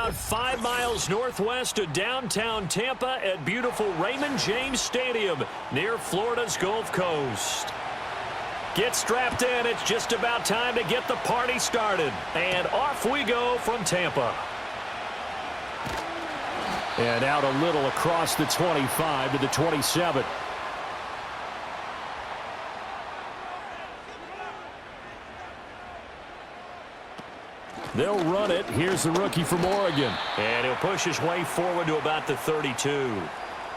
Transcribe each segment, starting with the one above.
about 5 miles northwest of downtown Tampa at beautiful Raymond James Stadium near Florida's Gulf Coast. Get strapped in. It's just about time to get the party started. And off we go from Tampa. And out a little across the 25 to the 27. They'll run it. Here's the rookie from Oregon. And he'll push his way forward to about the 32.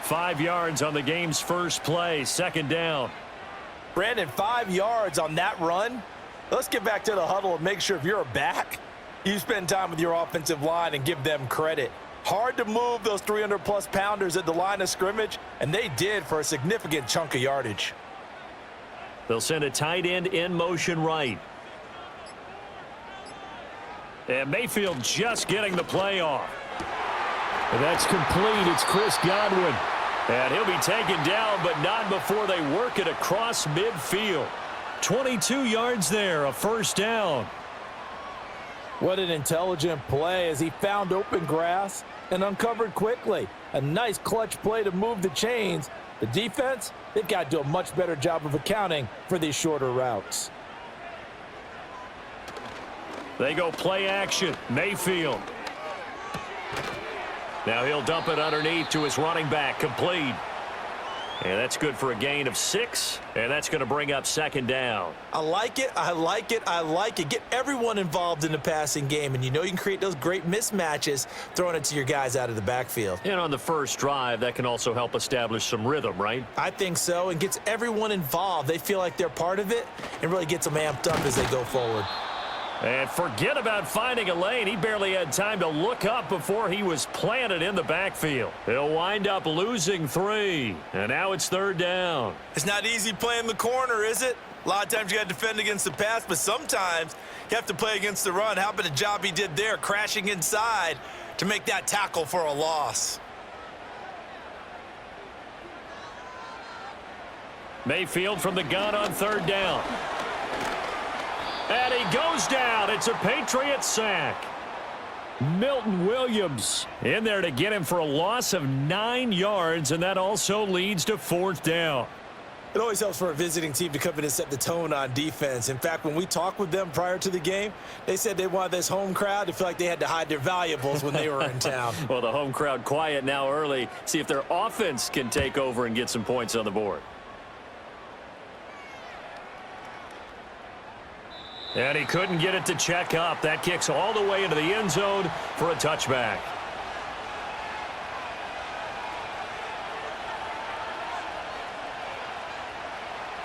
5 yards on the game's first play. Second down. Brandon, 5 yards on that run. Let's get back to the huddle and make sure if you're a back, you spend time with your offensive line and give them credit. Hard to move those 300-plus pounders at the line of scrimmage, and they did for a significant chunk of yardage. They'll send a tight end in motion right. And Mayfield just getting the play off. And that's complete. It's Chris Godwin. And he'll be taken down, but not before they work it across midfield. 22 yards there, a first down. What an intelligent play as he found open grass and uncovered quickly. A nice clutch play to move the chains. The defense, they've got to do a much better job of accounting for these shorter routes. They go play action. Mayfield. Now he'll dump it underneath to his running back. Complete. And that's good for a gain of 6. And that's going to bring up second down. I like it. I like it. I like it. Get everyone involved in the passing game. And you know you can create those great mismatches throwing it to your guys out of the backfield. And on the first drive, that can also help establish some rhythm, right? I think so. And gets everyone involved. They feel like they're part of it and really gets them amped up as they go forward. And forget about finding a lane. He barely had time to look up before he was planted in the backfield. He'll wind up losing 3. And now it's third down. It's not easy playing the corner, is it? A lot of times you got to defend against the pass, but sometimes you have to play against the run. How about the job he did there, crashing inside to make that tackle for a loss? Mayfield from the gun on third down. And he goes down. It's a Patriots sack. Milton Williams in there to get him for a loss of 9 yards, and that also leads to fourth down. It always helps for a visiting team to come in and set the tone on defense. In fact, when we talked with them prior to the game, they said they wanted this home crowd to feel like they had to hide their valuables when they were in town. Well, the home crowd quiet now early. See if their offense can take over and get some points on the board. And he couldn't get it to check up. That kicks all the way into the end zone for a touchback.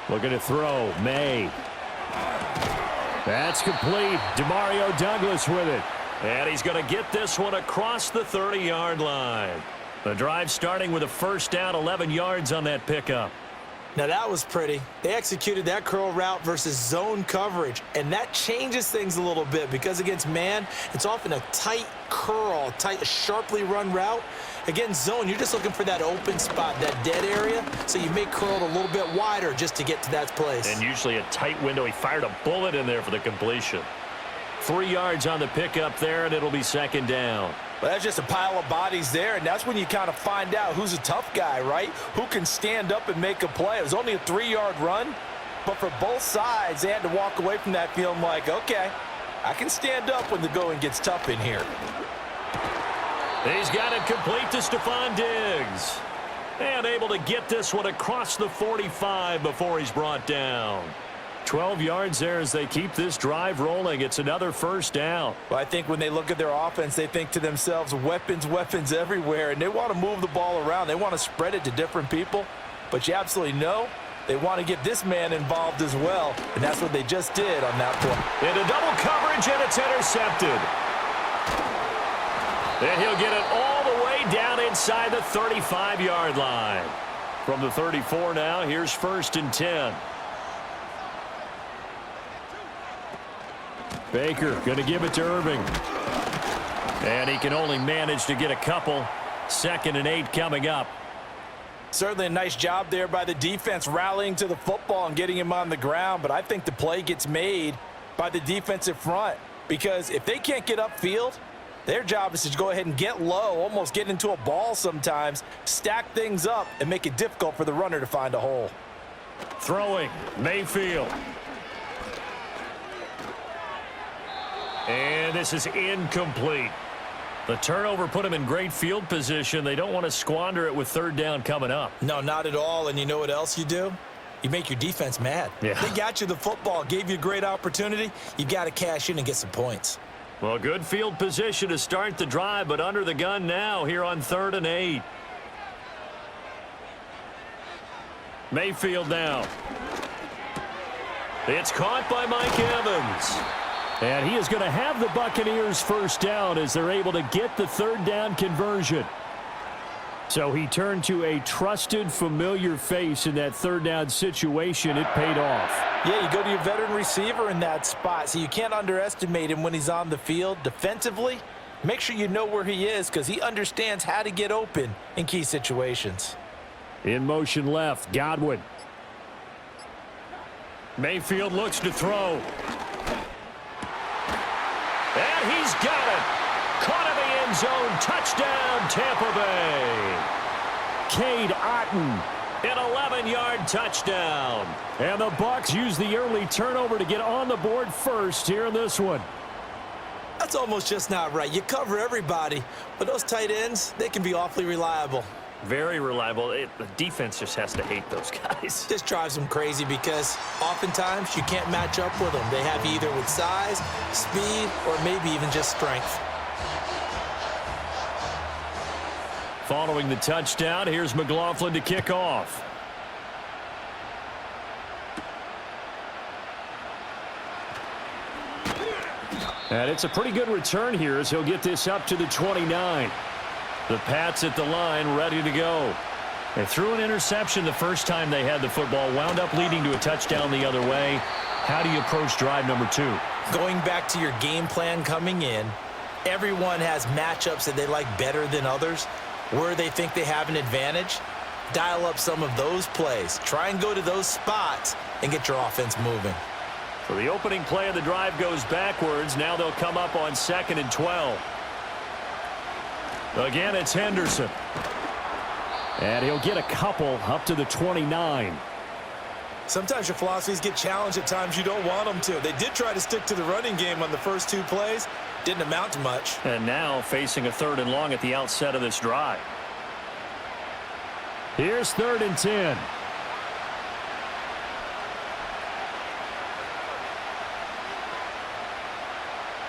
Looking to throw. May. That's complete. Demario Douglas with it. And he's going to get this one across the 30-yard line. The drive starting with a first down, 11 yards on that pickup. Now that was pretty. They executed that curl route versus zone coverage, and that changes things a little bit because against man, it's often a tight curl, tight, sharply run route. Against zone, you're just looking for that open spot, that dead area, so you may curl it a little bit wider just to get to that place. And usually a tight window. He fired a bullet in there for the completion. 3 yards on the pickup there, and it'll be second down. Well, that's just a pile of bodies there, and that's when you kind of find out who's a tough guy, right? Who can stand up and make a play. It was only a 3-yard run, but for both sides, they had to walk away from that feeling like, okay, I can stand up when the going gets tough in here. He's got it complete to Stephon Diggs. And able to get this one across the 45 before he's brought down. 12 yards there as they keep this drive rolling. It's another first down. Well, I think when they look at their offense, they think to themselves, weapons, weapons everywhere, and they want to move the ball around. They want to spread it to different people, but you absolutely know they want to get this man involved as well, and that's what they just did on that play. Into double coverage, and it's intercepted. And he'll get it all the way down inside the 35-yard line. From the 34 now, here's first and 10. Baker going to give it to Irving. And he can only manage to get a couple. 2nd and 8 coming up. Certainly a nice job there by the defense rallying to the football and getting him on the ground, but I think the play gets made by the defensive front because if they can't get upfield, Their job is to go ahead and get low, almost get into a ball sometimes, stack things up, and make it difficult for the runner to find a hole. Throwing, Mayfield. And this is incomplete. The turnover put him in great field position. They don't want to squander it with third down coming up. No, not at all. And you know what else you do? You make your defense mad. Yeah. They got you the football, gave you a great opportunity. You got to cash in and get some points. Well, good field position to start the drive, but under the gun now here on 3rd and 8. Mayfield now. It's caught by Mike Evans. And he is going to have the Buccaneers first down as they're able to get the third down conversion. So he turned to a trusted, familiar face in that third down situation. It paid off. Yeah, you go to your veteran receiver in that spot, so you can't underestimate him when he's on the field. Defensively, make sure you know where he is because he understands how to get open in key situations. In motion left, Godwin. Mayfield looks to throw. And he's got it. Caught in the end zone. Touchdown, Tampa Bay. Cade Otton. An 11-yard touchdown. And the Bucs use the early turnover to get on the board first here in this one. That's almost just not right. You cover everybody, but those tight ends, they can be awfully reliable. Very reliable. The defense just has to hate those guys. This drives them crazy because oftentimes you can't match up with them. They have you either with size, speed, or maybe even just strength. Following the touchdown, here's McLaughlin to kick off. And it's a pretty good return here as he'll get this up to the 29. The Pats at the line, ready to go. They threw an interception the first time they had the football, wound up leading to a touchdown the other way. How do you approach drive number 2? Going back to your game plan coming in, everyone has matchups that they like better than others. Where they think they have an advantage, dial up some of those plays. Try and go to those spots and get your offense moving. So the opening play of the drive goes backwards. Now they'll come up on 2nd and 12. Again, it's Henderson. And he'll get a couple up to the 29. Sometimes your philosophies get challenged at times you don't want them to. They did try to stick to the running game on the first 2 plays. Didn't amount to much. And now facing a 3rd and long at the outset of this drive. Here's 3rd and 10.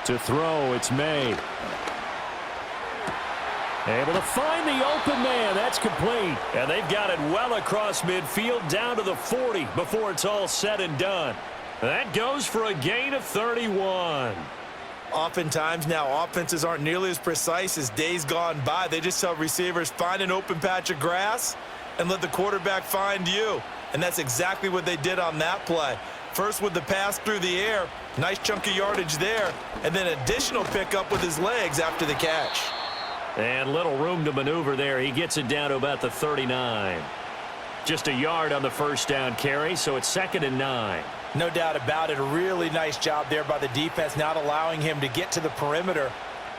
To throw, it's May. Able to find the open man. That's complete. And they've got it well across midfield down to the 40 before it's all said and done. That goes for a gain of 31. Oftentimes now offenses aren't nearly as precise as days gone by. They just tell receivers, find an open patch of grass and let the quarterback find you. And that's exactly what they did on that play. First with the pass through the air, nice chunk of yardage there, and then additional pickup with his legs after the catch. And little room to maneuver there. He gets it down to about the 39. Just a yard on the first down carry, so it's 2nd and 9. No doubt about it. A really nice job there by the defense, not allowing him to get to the perimeter.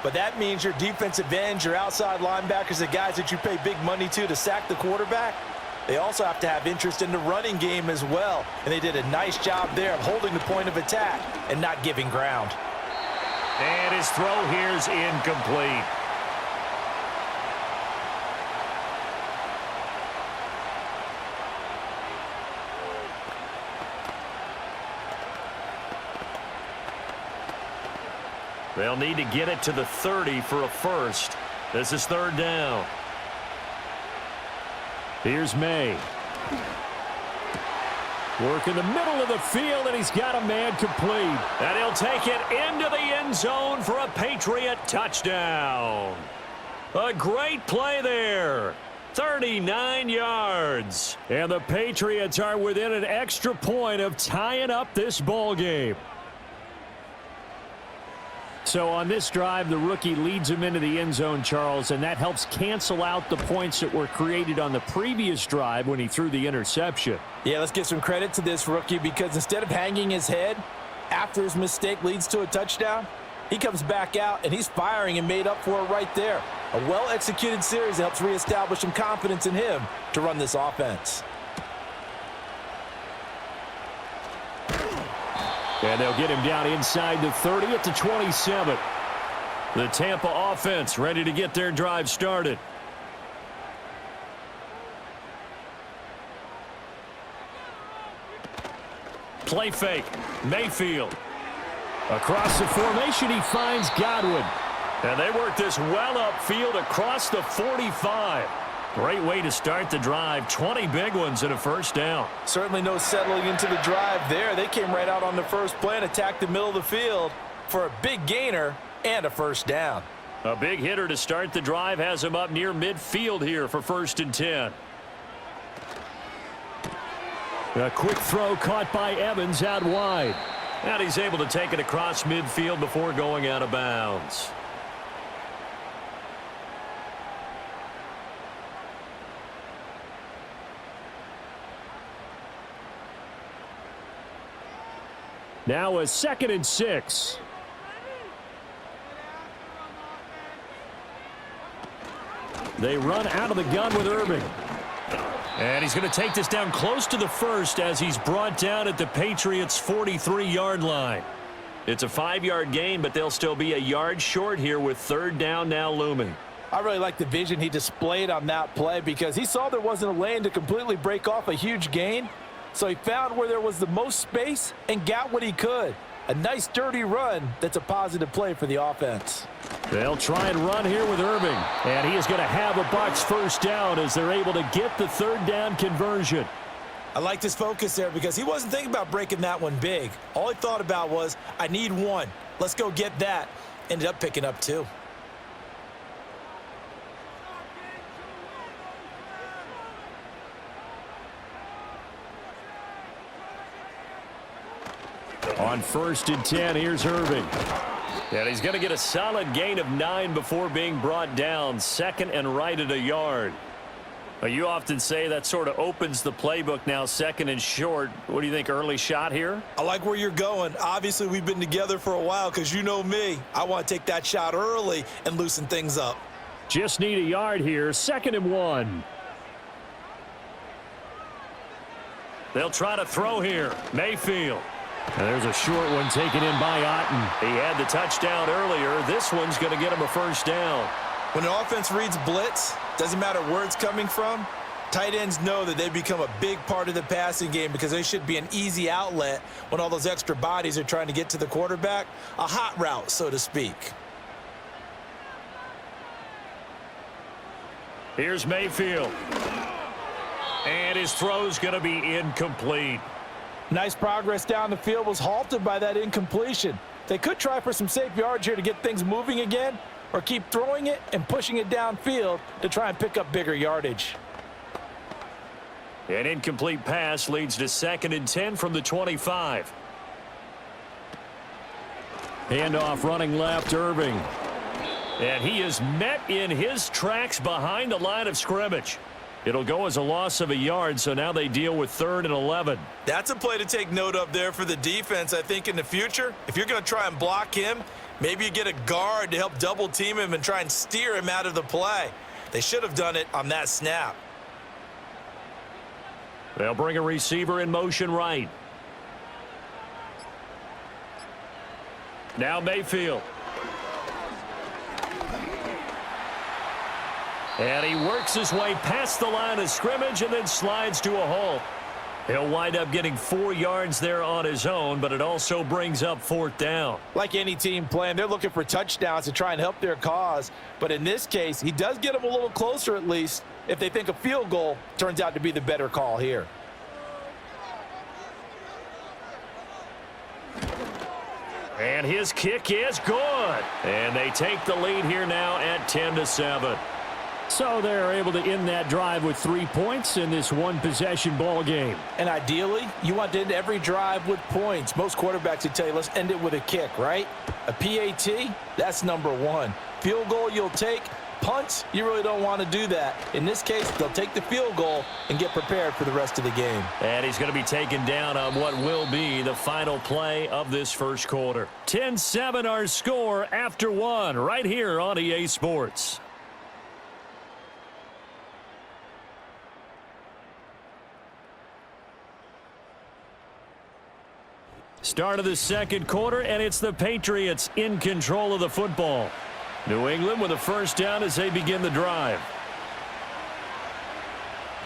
But that means your defensive ends, your outside linebackers, the guys that you pay big money to sack the quarterback, they also have to have interest in the running game as well. And they did a nice job there of holding the point of attack and not giving ground. And his throw here's incomplete. They'll need to get it to the 30 for a first. This is 3rd down. Here's May. Work in the middle of the field, and he's got a man complete. And he'll take it into the end zone for a Patriot touchdown. A great play there. 39 yards. And the Patriots are within an extra point of tying up this ball game. So on this drive, the rookie leads him into the end zone, Charles, and that helps cancel out the points that were created on the previous drive when he threw the interception. Yeah, let's give some credit to this rookie because instead of hanging his head after his mistake leads to a touchdown, He comes back out, and he's firing and made up for it right there. A well-executed series helps reestablish some confidence in him to run this offense. And they'll get him down inside the 30 at the 27. The Tampa offense ready to get their drive started. Play fake. Mayfield. Across the formation, he finds Godwin. And they work this well upfield across the 45. Great way to start the drive. 20 big ones and a first down. Certainly no settling into the drive there. They came right out on the first play and attacked the middle of the field for a big gainer and a first down. A big hitter to start the drive has him up near midfield here for 1st and 10. A quick throw caught by Evans out wide. And he's able to take it across midfield before going out of bounds. Now a 2nd and 6. They run out of the gun with Irving. And he's going to take this down close to the first as he's brought down at the Patriots' 43-yard line. It's a 5-yard gain, but they'll still be a yard short here with 3rd down now looming. I really like the vision he displayed on that play because he saw there wasn't a lane to completely break off a huge gain. So he found where there was the most space and got what he could. A nice dirty run that's a positive play for the offense. They'll try and run here with Irving. And he is going to have a Bucs first down as they're able to get the 3rd down conversion. I like his focus there because he wasn't thinking about breaking that one big. All he thought about was, I need one. Let's go get that. Ended up picking up 2. On 1st and 10, here's Irving. And he's going to get a solid gain of 9 before being brought down. 2nd and right at a yard. Now, you often say that sort of opens the playbook now, 2nd and short. What do you think, early shot here? I like where you're going. Obviously, we've been together for a while because you know me. I want to take that shot early and loosen things up. Just need a yard here. 2nd and 1. They'll try to throw here. Mayfield. And there's a short one taken in by Otten. He had the touchdown earlier. This one's going to get him a first down. When an offense reads blitz, doesn't matter where it's coming from, tight ends know that they become a big part of the passing game because they should be an easy outlet when all those extra bodies are trying to get to the quarterback. A hot route, so to speak. Here's Mayfield. And his throw's going to be incomplete. Nice progress down the field was halted by that incompletion. They could try for some safe yards here to get things moving again, or keep throwing it and pushing it downfield to try and pick up bigger yardage. An incomplete pass leads to 2nd and 10 from the 25. Handoff running left, Irving. And he is met in his tracks behind the line of scrimmage. It'll go as a loss of a yard, so now they deal with 3rd and 11. That's a play to take note of there for the defense, I think, in the future. If you're going to try and block him, maybe you get a guard to help double team him and try and steer him out of the play. They should have done it on that snap. They'll bring a receiver in motion right. Now Mayfield. And he works his way past the line of scrimmage and then slides to a halt. He'll wind up getting 4 yards there on his own, but it also brings up 4th down. Like any team playing, they're looking for touchdowns to try and help their cause. But in this case, he does get them a little closer at least if they think a field goal turns out to be the better call here. And his kick is good. And they take the lead here now at 10-7. So they're able to end that drive with 3 points in this one-possession ball game. And ideally, you want to end every drive with points. Most quarterbacks would tell you, let's end it with a kick, right? A PAT, that's number 1. Field goal you'll take. punts, you really don't want to do that. In this case, they'll take the field goal and get prepared for the rest of the game. And he's going to be taken down on what will be the final play of this first quarter. 10-7 our score after one right here on EA Sports. Start of the second quarter, and it's the Patriots in control of the football. New England with a first down as they begin the drive.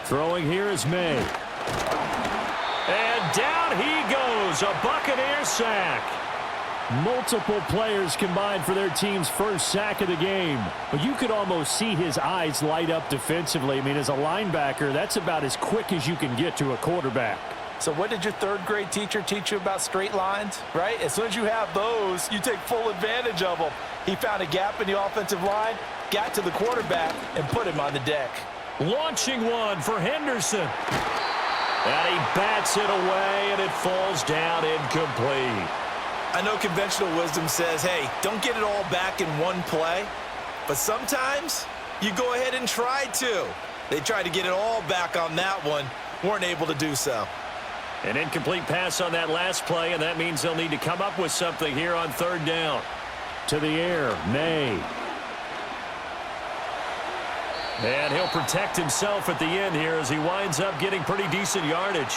Throwing here is May. And down he goes, a Buccaneer sack. Multiple players combined for their team's first sack of the game. But you could almost see his eyes light up defensively. I mean, as a linebacker, that's about as quick as you can get to a quarterback. So what did your third-grade teacher teach you about straight lines, right? As soon as you have those, you take full advantage of them. He found a gap in the offensive line, got to the quarterback, and put him on the deck. Launching one for Henderson. And he bats it away, and it falls down incomplete. I know conventional wisdom says, hey, don't get it all back in one play. But sometimes you go ahead and try to. They tried to get it all back on that one, weren't able to do so. An incomplete pass on that last play, and that means they'll need to come up with something here on third down. To the air, May. And he'll protect himself at the end here as he winds up getting pretty decent yardage.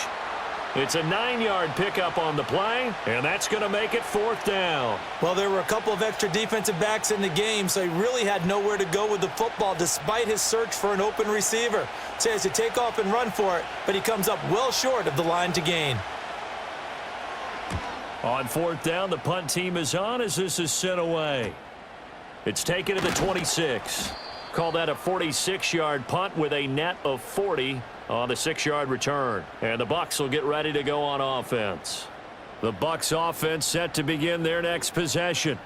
It's a 9-yard pickup on the play, and that's going to make it fourth down. Well, there were a couple of extra defensive backs in the game, so he really had nowhere to go with the football despite his search for an open receiver. So he has to take off and run for it, but he comes up well short of the line to gain. On fourth down, the punt team is on as this is sent away. It's taken to the 26. Call that a 46-yard punt with a net of 40 on the 6-yard return. And the Bucs will get ready to go on offense. The Bucs offense set to begin their next possession.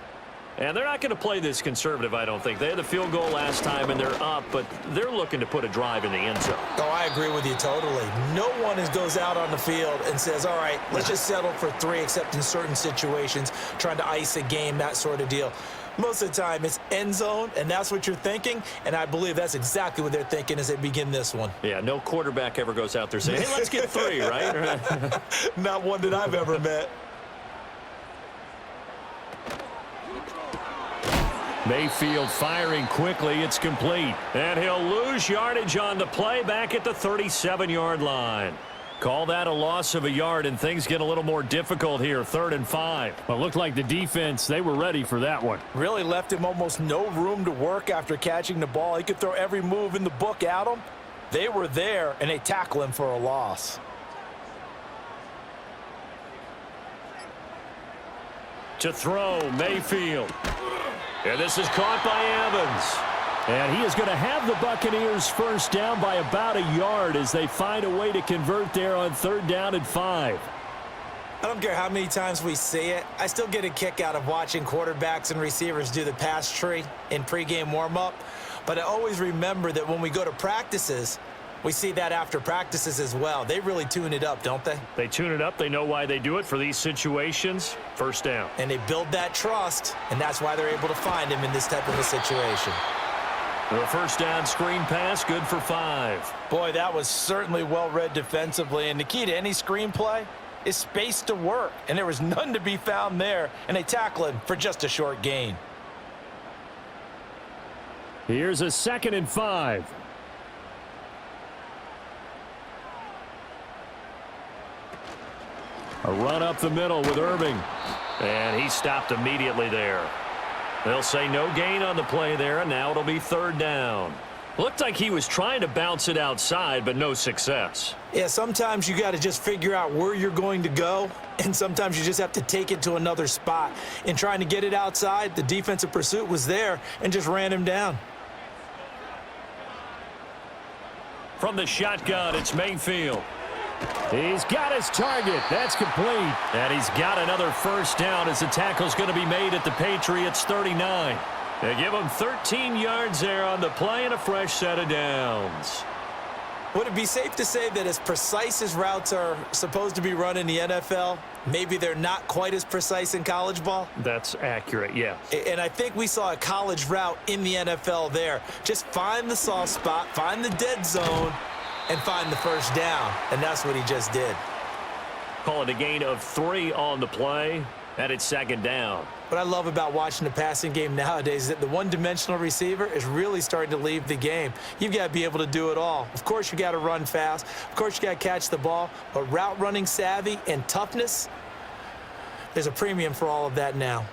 And they're not going to play this conservative, I don't think. They had the field goal last time, and they're up, but they're looking to put a drive in the end zone. Oh, I agree with you totally. No one goes out on the field and says, all right, let's just settle for 3, except in certain situations, trying to ice a game, that sort of deal. Most of the time, it's end zone, and that's what you're thinking, and I believe that's exactly what they're thinking as they begin this one. Yeah, no quarterback ever goes out there saying, hey, let's get 3, right? Not one that I've ever met. Mayfield firing quickly. It's complete. And he'll lose yardage on the play back at the 37-yard line. Call that a loss of a yard, and things get a little more difficult here, 3rd and 5. Well, it looked like the defense, they were ready for that one. Really left him almost no room to work after catching the ball. He could throw every move in the book at him. They were there, and they tackle him for a loss. To throw, Mayfield. And this is caught by Evans. And he is going to have the Buccaneers first down by about a yard as they find a way to convert there on 3rd down and 5. I don't care how many times we see it. I still get a kick out of watching quarterbacks and receivers do the pass tree in pregame warm-up. But I always remember that when we go to practices, we see that after practices as well. They really tune it up, don't they? They tune it up. They know why they do it for these situations. First down. And they build that trust, and that's why they're able to find him in this type of a situation. The first down screen pass, good for 5. Boy, that was certainly well-read defensively, and the key to any screen play is space to work, and there was none to be found there, and they tackle him for just a short gain. Here's a 2nd and 5. A run up the middle with Irving. And he stopped immediately there. They'll say no gain on the play there, and now it'll be 3rd down. Looked like he was trying to bounce it outside, but no success. Yeah, sometimes you got to just figure out where you're going to go, and sometimes you just have to take it to another spot. In trying to get it outside, the defensive pursuit was there and just ran him down. From the shotgun, it's Mayfield. He's got his target. That's complete. And he's got another first down as the tackle's going to be made at the Patriots 39. They give him 13 yards there on the play and a fresh set of downs. Would it be safe to say that as precise as routes are supposed to be run in the NFL, maybe they're not quite as precise in college ball? That's accurate, yeah. And I think we saw a college route in the NFL there. Just find the soft spot, find the dead zone, and find the first down. And that's what he just did. Call it a gain of 3 on the play, and it's second down. What I love about watching the passing game nowadays is that the one-dimensional receiver is really starting to leave the game. You've got to be able to do it all. Of course, you got to run fast. Of course, you got to catch the ball. But route running savvy and toughness, there's a premium for all of that now.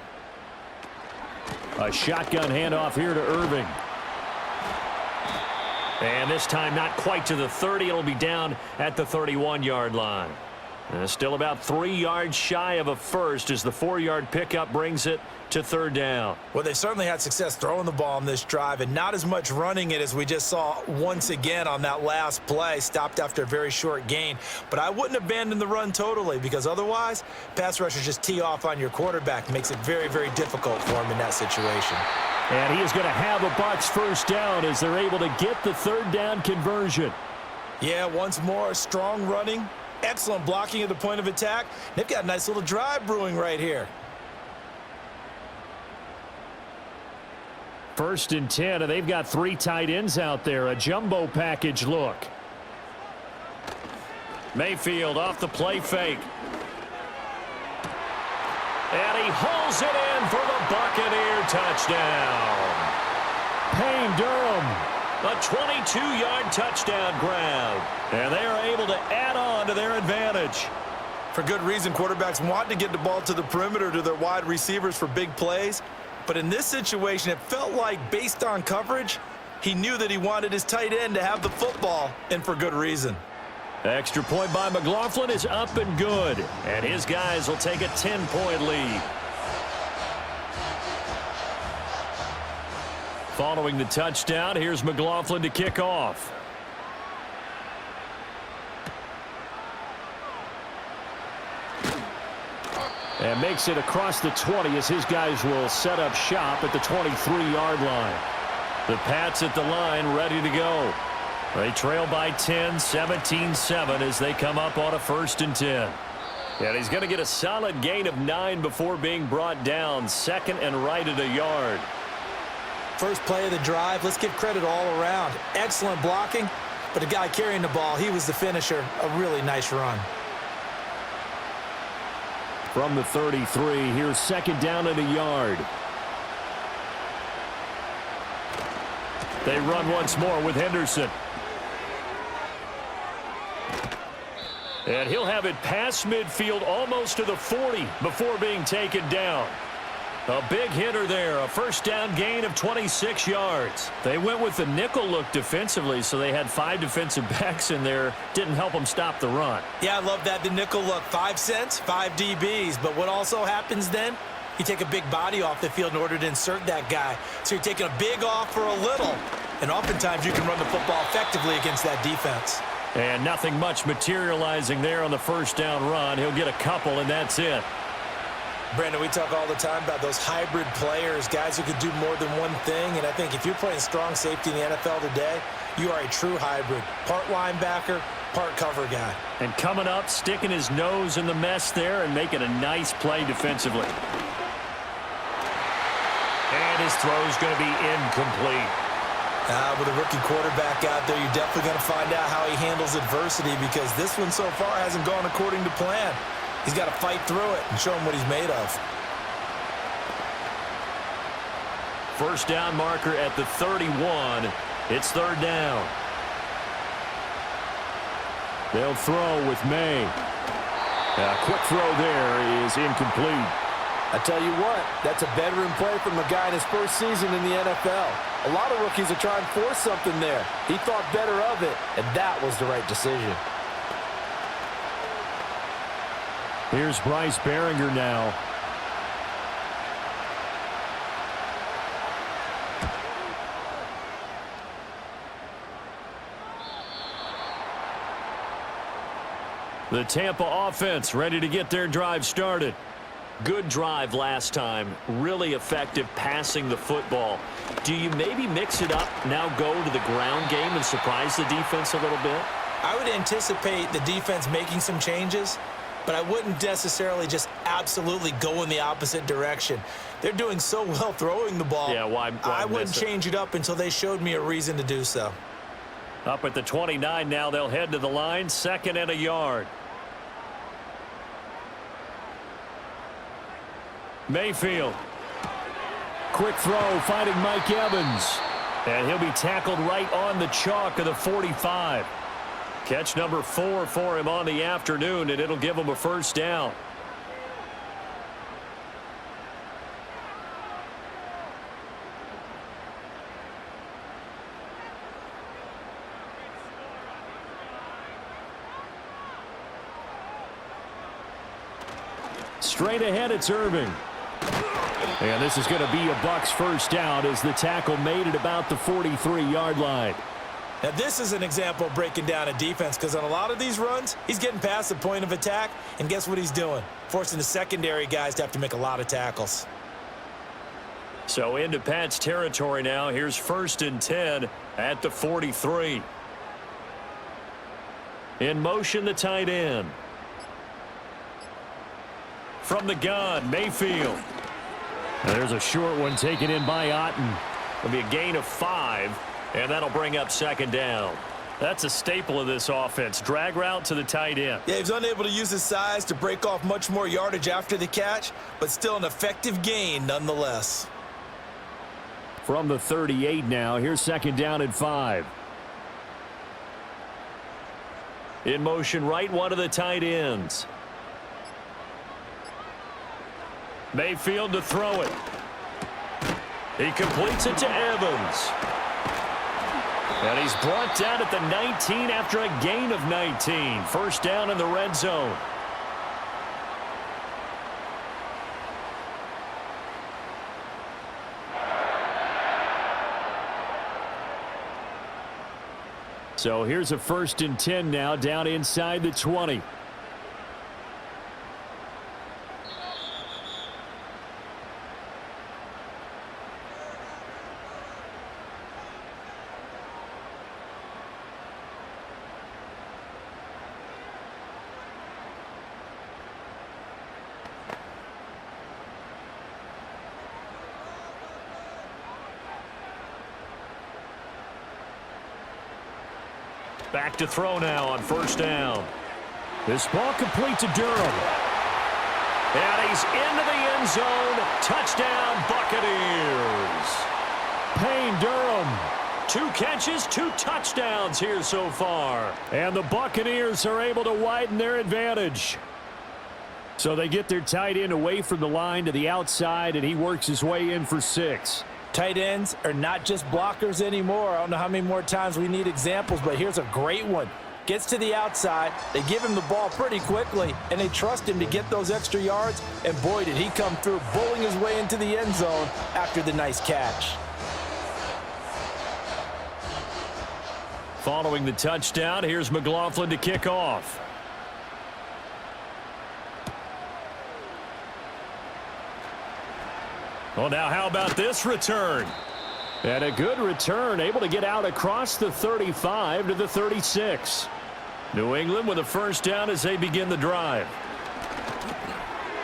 A shotgun handoff here to Irving. And this time not quite to the 30. It'll be down at the 31-yard line. Still about 3 yards shy of a first as the 4-yard pickup brings it to third down. Well, they certainly had success throwing the ball on this drive and not as much running it as we just saw once again on that last play. Stopped after a very short gain. But I wouldn't abandon the run totally because otherwise, pass rushers just tee off on your quarterback. Makes it very, very difficult for him in that situation. And he is going to have a Bucs first down as they're able to get the third down conversion. Yeah, once more, strong running. Excellent blocking at the point of attack. They've got a nice little drive brewing right here. 1st and 10, and they've got 3 tight ends out there. A jumbo package look. Mayfield off the play fake. And he hauls it in for the Buccaneer touchdown. Payne Durham. A 22-yard touchdown grab. And they are able to add on to their advantage. For good reason, quarterbacks want to get the ball to the perimeter to their wide receivers for big plays. But in this situation, it felt like based on coverage, he knew that he wanted his tight end to have the football, and for good reason. Extra point by McLaughlin is up and good. And his guys will take a 10-point lead. Following the touchdown, here's McLaughlin to kick off. And makes it across the 20 as his guys will set up shop at the 23-yard line. The Pats at the line ready to go. They trail by 10, 17-7 as they come up on a 1st and 10. And he's going to get a solid gain of 9 before being brought down. 2nd and right at a yard. First play of the drive, let's give credit all around. Excellent blocking, but the guy carrying the ball, he was the finisher. A really nice run. From the 33, here's 2nd down and a yard. They run once more with Henderson. And he'll have it past midfield almost to the 40 before being taken down. A big hitter there, a 1st down gain of 26 yards. They went with the nickel look defensively, so they had 5 defensive backs in there. Didn't help them stop the run. Yeah, I love that, the nickel look. 5 cents, 5 DBs. But what also happens then? You take a big body off the field in order to insert that guy. So you're taking a big off for a little. And oftentimes you can run the football effectively against that defense. And nothing much materializing there on the 1st down run. He'll get a couple, and that's it. Brandon, we talk all the time about those hybrid players, guys who could do more than one thing. And I think if you're playing strong safety in the NFL today, you are a true hybrid. Part linebacker, part cover guy. And coming up, sticking his nose in the mess there and making a nice play defensively. And his throw is going to be incomplete. With a rookie quarterback out there, you're definitely going to find out how he handles adversity because this one so far hasn't gone according to plan. He's got to fight through it and show him what he's made of. 1st down marker at the 31. It's 3rd down. They'll throw with May. A quick throw there is incomplete. I tell you what, that's a veteran play from a guy in his 1st season in the NFL. A lot of rookies are trying to force something there. He thought better of it, and that was the right decision. Here's Bryce Behringer now. The Tampa offense ready to get their drive started. Good drive last time. Really effective passing the football. Do you maybe mix it up, now go to the ground game and surprise the defense a little bit? I would anticipate the defense making some changes, but I wouldn't necessarily just absolutely go in the opposite direction. They're doing so well throwing the ball. Yeah, why I wouldn't miss it? change it up until they showed me a reason to do so. Up at the 29 now, they'll head to the line, 2nd and a yard. Mayfield. Quick throw, finding Mike Evans. And he'll be tackled right on the chalk of the 45. Catch number 4 for him on the afternoon, and it'll give him a first down. Straight ahead, it's Irving. And this is going to be a Bucs first down as the tackle made at about the 43-yard line. Now, this is an example of breaking down a defense because on a lot of these runs, he's getting past the point of attack, and guess what he's doing? Forcing the secondary guys to have to make a lot of tackles. So into Pat's territory now. Here's 1st and 10 at the 43. In motion, the tight end. From the gun, Mayfield. Now there's a short one taken in by Otten. It'll be a gain of 5, and that'll bring up 2nd down. That's a staple of this offense. Drag route to the tight end. Yeah, he's unable to use his size to break off much more yardage after the catch, but still an effective gain nonetheless. From the 38 now, here's 2nd down and 5. In motion, right one of the tight ends. Mayfield to throw it. He completes it to Evans. And he's brought down at the 19 after a gain of 19. First down in the red zone. So here's a 1st and 10 now, down inside the 20. Back to throw now on 1st down. This ball complete to Durham. And he's into the end zone. Touchdown, Buccaneers. Payne Durham. 2 catches, 2 touchdowns here so far. And the Buccaneers are able to widen their advantage. So they get their tight end away from the line to the outside, and he works his way in for 6. Tight ends are not just blockers anymore. I don't know how many more times we need examples, but here's a great one. Gets to the outside, they give him the ball pretty quickly, and they trust him to get those extra yards, and boy, did he come through, bowling his way into the end zone after the nice catch. Following the touchdown, here's McLaughlin to kick off. Well, now how about this return? And a good return, able to get out across the 35 to the 36. New England with a first down as they begin the drive.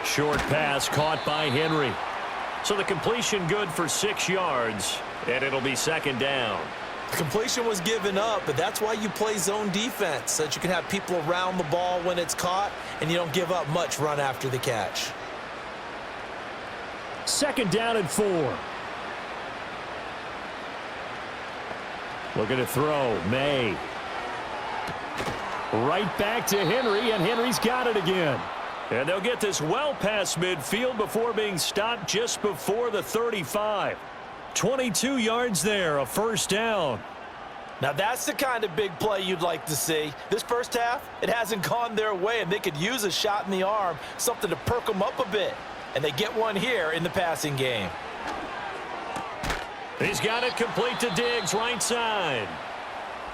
Short pass caught by Henry. So the completion good for 6 yards, and it'll be 2nd down. The completion was given up, but that's why you play zone defense, so that you can have people around the ball when it's caught, and you don't give up much run after the catch. 2nd down and 4. Looking to throw. May. Right back to Henry, and Henry's got it again. And they'll get this well past midfield before being stopped just before the 35. 22 yards there, a first down. Now that's the kind of big play you'd like to see. This first half, it hasn't gone their way, and they could use a shot in the arm, something to perk them up a bit. And they get one here in the passing game. He's got it complete to Diggs, right side.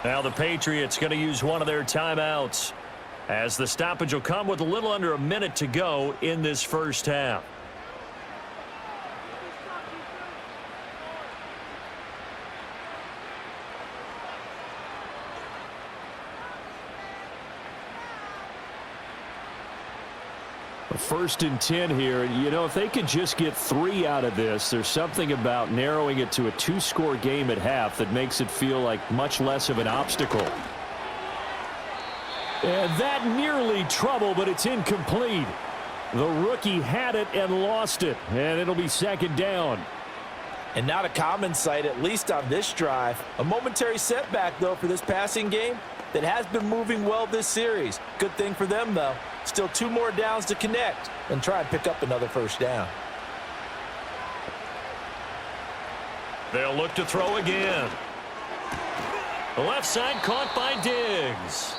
Now the Patriots going to use one of their timeouts. as the stoppage will come with a little under a minute to go in this first half. First and 10 here. You know, if they could just get 3 out of this, there's something about narrowing it to a 2-score game at half that makes it feel like much less of an obstacle. And that nearly trouble, but it's incomplete. The rookie had it and lost it, and it'll be second down. And not a common sight, at least on this drive. A momentary setback, though, for this passing game that has been moving well this series. Good thing for them, though. Still 2 more downs to connect and try and pick up another first down. They'll look to throw again. The left side caught by Diggs.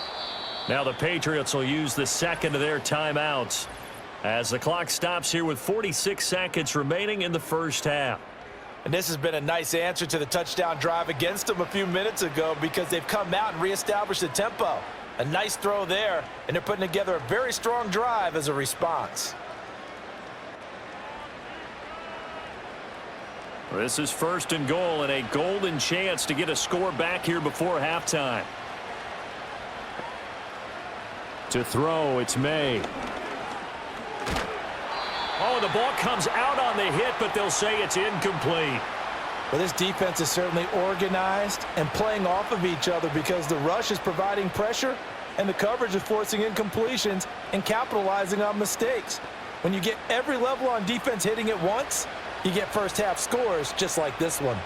Now the Patriots will use the second of their timeouts as the clock stops here with 46 seconds remaining in the first half. And this has been a nice answer to the touchdown drive against them a few minutes ago because they've come out and reestablished the tempo. A nice throw there, and they're putting together a very strong drive as a response. This is first and goal and a golden chance to get a score back here before halftime. To throw, it's May. Oh, the ball comes out on the hit, but they'll say it's incomplete. Well, this defense is certainly organized and playing off of each other because the rush is providing pressure and the coverage is forcing incompletions and capitalizing on mistakes. When you get every level on defense hitting at once, you get first half scores just like this one.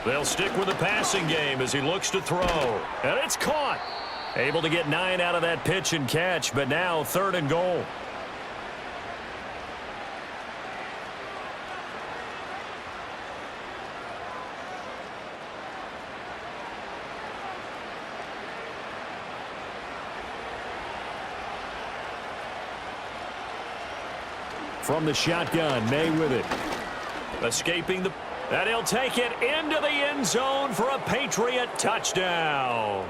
They'll stick with the passing game as he looks to throw. And it's caught. Able to get 9 out of that pitch and catch, but now third and goal. From the shotgun, May with it. Escaping the... And he'll take it into the end zone for a Patriot touchdown.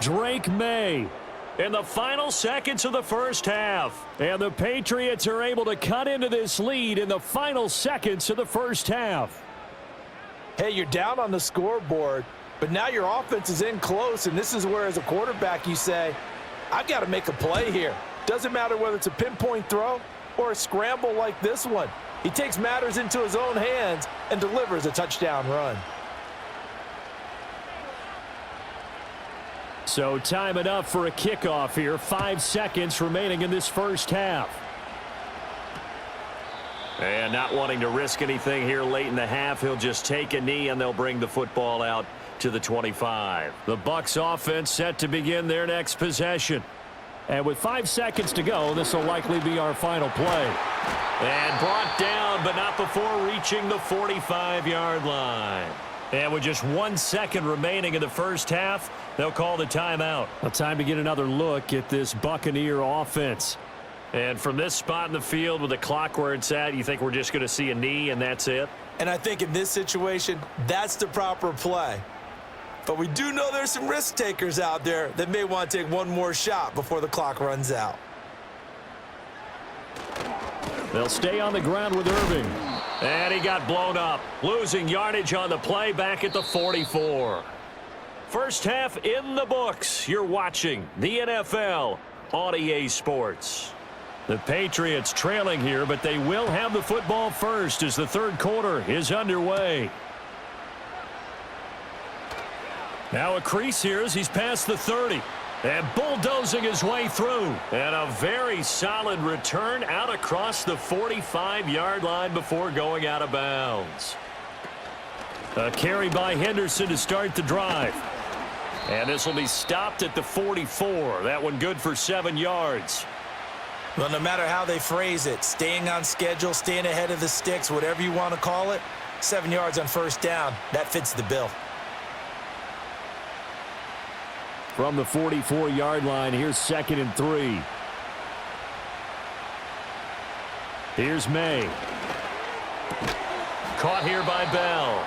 Drake May. In the final seconds of the first half. And the Patriots are able to cut into this lead in the final seconds of the first half. Hey, you're down on the scoreboard, but now your offense is in close, and this is where, as a quarterback, you say, I've got to make a play here. Doesn't matter whether it's a pinpoint throw or a scramble like this one. He takes matters into his own hands and delivers a touchdown run. So time enough for a kickoff here. 5 seconds remaining in this first half. And not wanting to risk anything here late in the half, he'll just take a knee and they'll bring the football out to the 25. The Bucs offense set to begin their next possession. And with 5 seconds to go, this will likely be our final play. And brought down, but not before reaching the 45-yard line. And with just 1 second remaining in the first half, they'll call the timeout. A time to get another look at this Buccaneer offense. And from this spot in the field with the clock where it's at, you think we're just going to see a knee and that's it? And I think in this situation, that's the proper play. But we do know there's some risk takers out there that may want to take one more shot before the clock runs out. They'll stay on the ground with Irving. And he got blown up, losing yardage on the play back at the 44. First half in the books. You're watching the NFL on EA Sports. The Patriots trailing here, but they will have the football first as the third quarter is underway. Now a crease here as he's past the 30. And bulldozing his way through. And a very solid return out across the 45-yard line before going out of bounds. A carry by Henderson to start the drive. And this will be stopped at the 44. That one good for 7 yards. Well, no matter how they phrase it, staying on schedule, staying ahead of the sticks, whatever you want to call it, 7 yards on first down, that fits the bill. From the 44-yard line, here's 2nd and 3. Here's May. Caught here by Bell.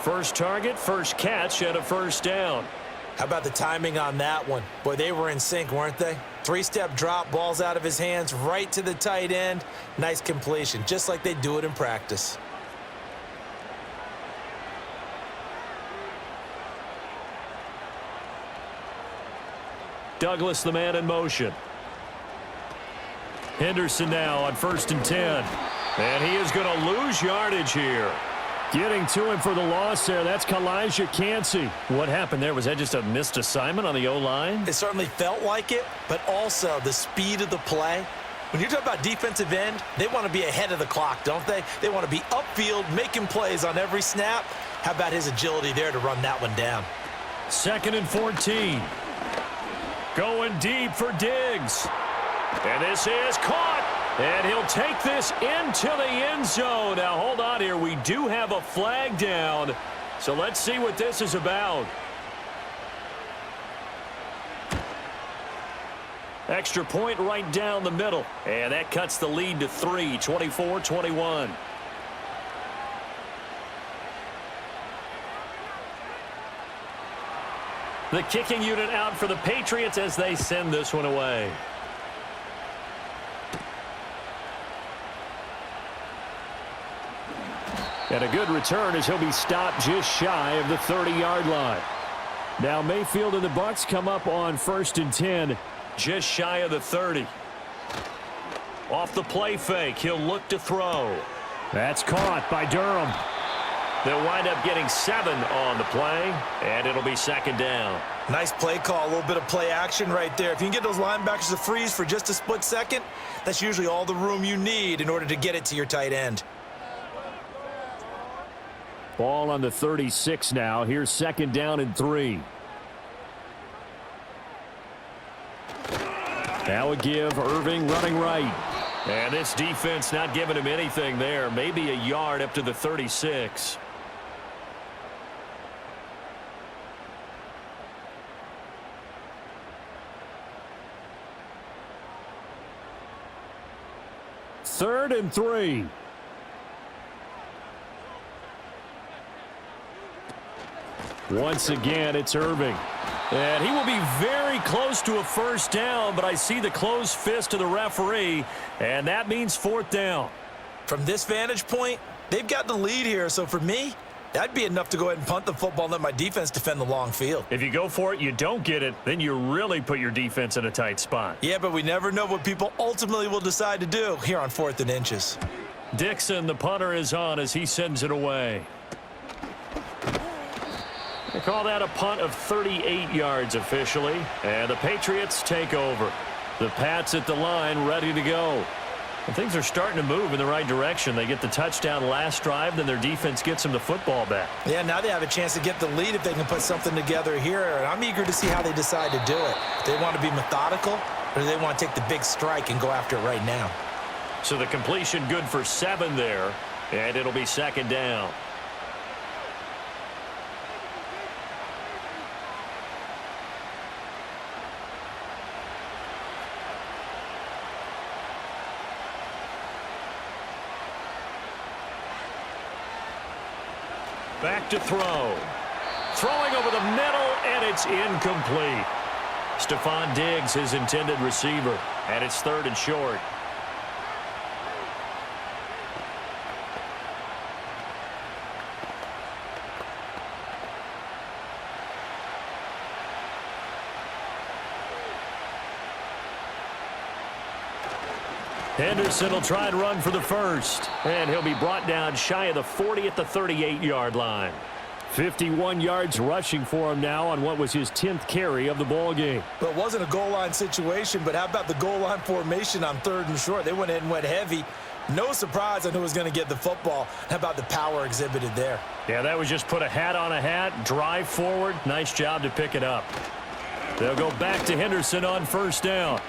First target, first catch, and a first down. How about the timing on that one? Boy, they were in sync, weren't they? Three-step drop, balls out of his hands, right to the tight end. Nice completion, just like they do it in practice. Douglas, the man in motion. Henderson now on 1st and 10. And he is going to lose yardage here. Getting to him for the loss there. That's Kalijah Cansey. What happened there? Was that just a missed assignment on the O-line? It certainly felt like it, but also the speed of the play. When you're talking about defensive end, they want to be ahead of the clock, don't they? They want to be upfield, making plays on every snap. How about his agility there to run that one down? 2nd and 14. Going deep for Diggs. And this is caught. And he'll take this into the end zone. Now, hold on here. We do have a flag down. So let's see what this is about. Extra point right down the middle. And that cuts the lead to 3, 24-21. The kicking unit out for the Patriots as they send this one away. And a good return as he'll be stopped just shy of the 30-yard line. Now Mayfield and the Bucs come up on 1st and 10, just shy of the 30. Off the play fake, he'll look to throw. That's caught by Durham. They'll wind up getting 7 on the play, and it'll be 2nd down. Nice play call, a little bit of play action right there. If you can get those linebackers to freeze for just a split second, that's usually all the room you need in order to get it to your tight end. Ball on the 36 now. Here's 2nd down and 3. Now a give, Irving running right. And this defense not giving him anything there. Maybe a yard up to the 36. Third and 3. Once again, it's Irving. And he will be very close to a 1st down, but I see the closed fist of the referee, and that means 4th down. From this vantage point, they've got the lead here, so for me, that'd be enough to go ahead and punt the football and let my defense defend the long field. If you go for it, you don't get it, then you really put your defense in a tight spot. Yeah, but we never know what people ultimately will decide to do here on 4th and inches. Dixon, the punter, is on as he sends it away. They call that a punt of 38 yards officially, and the Patriots take over. The Pats at the line ready to go. And things are starting to move in the right direction. They get the touchdown last drive, then their defense gets them the football back. Yeah, now they have a chance to get the lead if they can put something together here, and I'm eager to see how they decide to do it. Do they want to be methodical, or do they want to take the big strike and go after it right now? So the completion good for 7 there, and it'll be 2nd down. Back to throw. Throwing over the middle, and it's incomplete. Stephon Diggs, his intended receiver, and it's 3rd and short. Henderson will try and run for the 1st. And he'll be brought down shy of the 40 at the 38-yard line. 51 yards rushing for him now on what was his 10th carry of the ball game. Well, it wasn't a goal line situation, but how about the goal line formation on 3rd and short? They went in and went heavy. No surprise on who was going to get the football. How about the power exhibited there? Yeah, that was just put a hat on a hat, drive forward. Nice job to pick it up. They'll go back to Henderson on 1st down.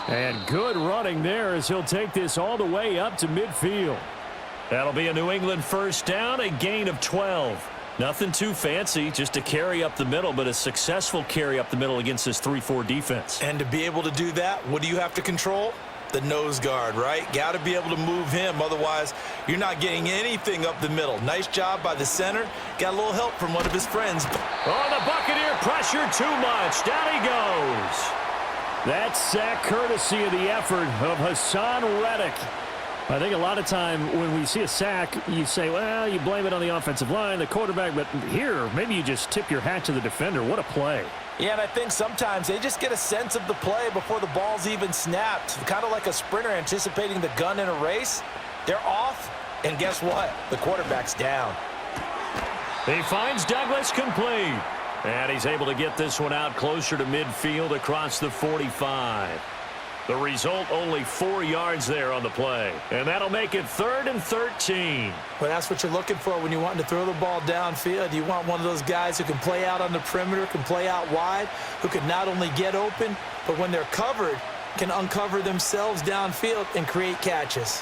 And good running there as he'll take this all the way up to midfield. That'll be a New England 1st down, a gain of 12. Nothing too fancy, just a carry up the middle, but a successful carry up the middle against this 3-4 defense. And to be able to do that, what do you have to control? the nose guard, right? Got to be able to move him. Otherwise, you're not getting anything up the middle. Nice job by the center. Got a little help from one of his friends. Oh, the Buccaneer pressure too much. Down he goes. That sack courtesy of the effort of Hassan Reddick. I think a lot of time when we see a sack, you say, well, you blame it on the offensive line, the quarterback, but here, maybe you just tip your hat to the defender. What a play. Yeah, and I think sometimes they just get a sense of the play before the ball's even snapped. Kind of like a sprinter anticipating the gun in a race. They're off, and guess what? The quarterback's down. He finds Douglas complete. And he's able to get this one out closer to midfield across the 45. The result, only 4 yards there on the play. And that'll make it 3rd and 13. Well, that's what you're looking for when you want to throw the ball downfield. You want one of those guys who can play out on the perimeter, can play out wide, who can not only get open, but when they're covered, can uncover themselves downfield and create catches.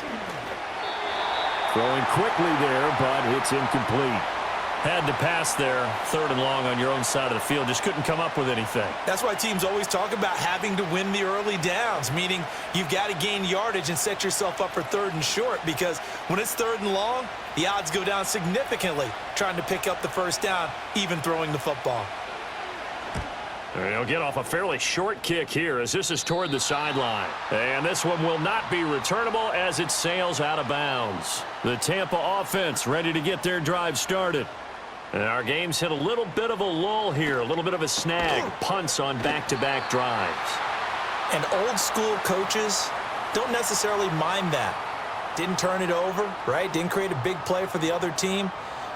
Throwing quickly there, but it's incomplete. Had to pass there, 3rd and long on your own side of the field. Just couldn't come up with anything. That's why teams always talk about having to win the early downs, meaning you've got to gain yardage and set yourself up for 3rd and short, because when it's 3rd and long, the odds go down significantly trying to pick up the first down, even throwing the football. They'll get off a fairly short kick here as this is toward the sideline. And this one will not be returnable as it sails out of bounds. The Tampa offense ready to get their drive started. And our game's hit a little bit of a lull here, a little bit of a snag. Punts on back-to-back drives. And old-school coaches don't necessarily mind that. Didn't turn it over, right? Didn't create a big play for the other team.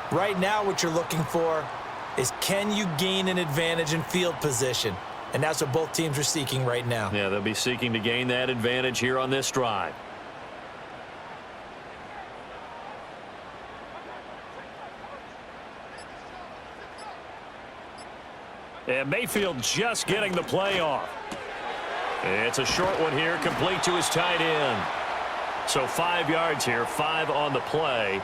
Right now what you're looking for is, can you gain an advantage in field position? And that's what both teams are seeking right now. Yeah, they'll be seeking to gain that advantage here on this drive. And Mayfield just getting the play off. It's a short one here, complete to his tight end. So 5 yards here, 5 on the play.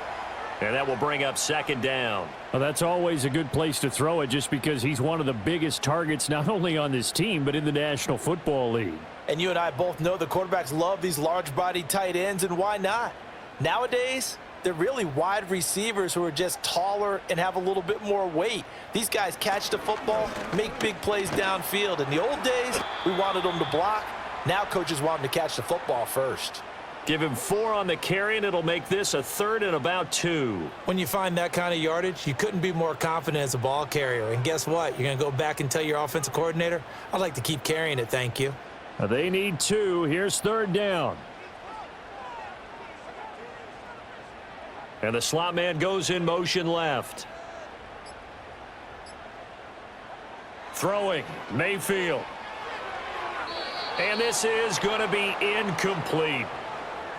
And that will bring up 2nd down. Well, that's always a good place to throw it, just because he's one of the biggest targets not only on this team but in the National Football League. And you and I both know the quarterbacks love these large-bodied tight ends, and why not? Nowadays, they're really wide receivers who are just taller and have a little bit more weight. These guys catch the football, make big plays downfield. In the old days, we wanted them to block. Now coaches want them to catch the football first. Give him 4 on the carry, and it'll make this a 3rd and about 2. When you find that kind of yardage, you couldn't be more confident as a ball carrier. And guess what? You're going to go back and tell your offensive coordinator, I'd like to keep carrying it, thank you. They need 2. Here's 3rd down. And the slot man goes in motion left. Throwing, Mayfield. And this is going to be incomplete.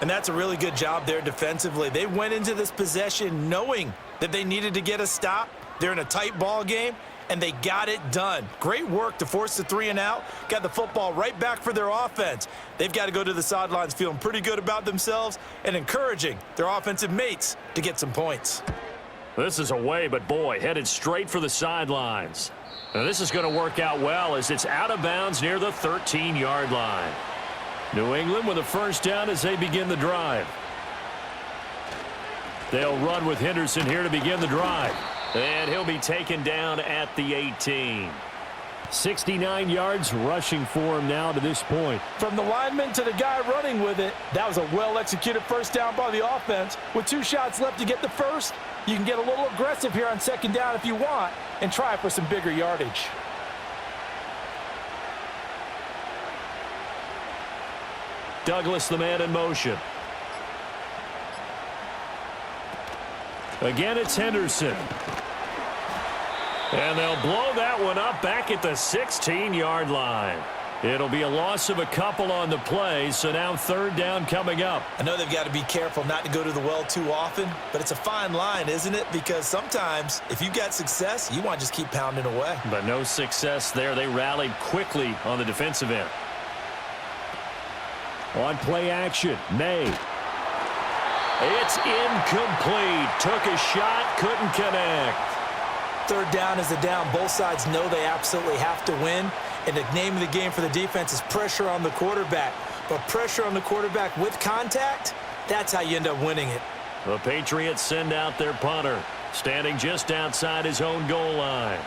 And that's a really good job there defensively. They went into this possession knowing that they needed to get a stop. They're in a tight ball game, and they got it done. Great work to force the 3 and out. Got the football right back for their offense. They've got to go to the sidelines feeling pretty good about themselves and encouraging their offensive mates to get some points. This is away, but boy, headed straight for the sidelines. Now this is going to work out well as it's out of bounds near the 13-yard line. New England with a 1st down as they begin the drive. They'll run with Henderson here to begin the drive. And he'll be taken down at the 18. 69 yards rushing for him now to this point. From the lineman to the guy running with it, that was a well-executed 1st down by the offense. With 2 shots left to get the first, you can get a little aggressive here on 2nd down if you want and try for some bigger yardage. Douglas, the man in motion. Again, it's Henderson. And they'll blow that one up back at the 16-yard line. It'll be a loss of a couple on the play, so now 3rd down coming up. I know they've got to be careful not to go to the well too often, but it's a fine line, isn't it? Because sometimes, if you've got success, you want to just keep pounding away. But no success there. They rallied quickly on the defensive end. On play action, May. It's incomplete. Took a shot, couldn't connect. 3rd down is a down. Both sides know they absolutely have to win. And the name of the game for the defense is pressure on the quarterback. but pressure on the quarterback with contact, that's how you end up winning it. The Patriots send out their punter, standing just outside his own goal line.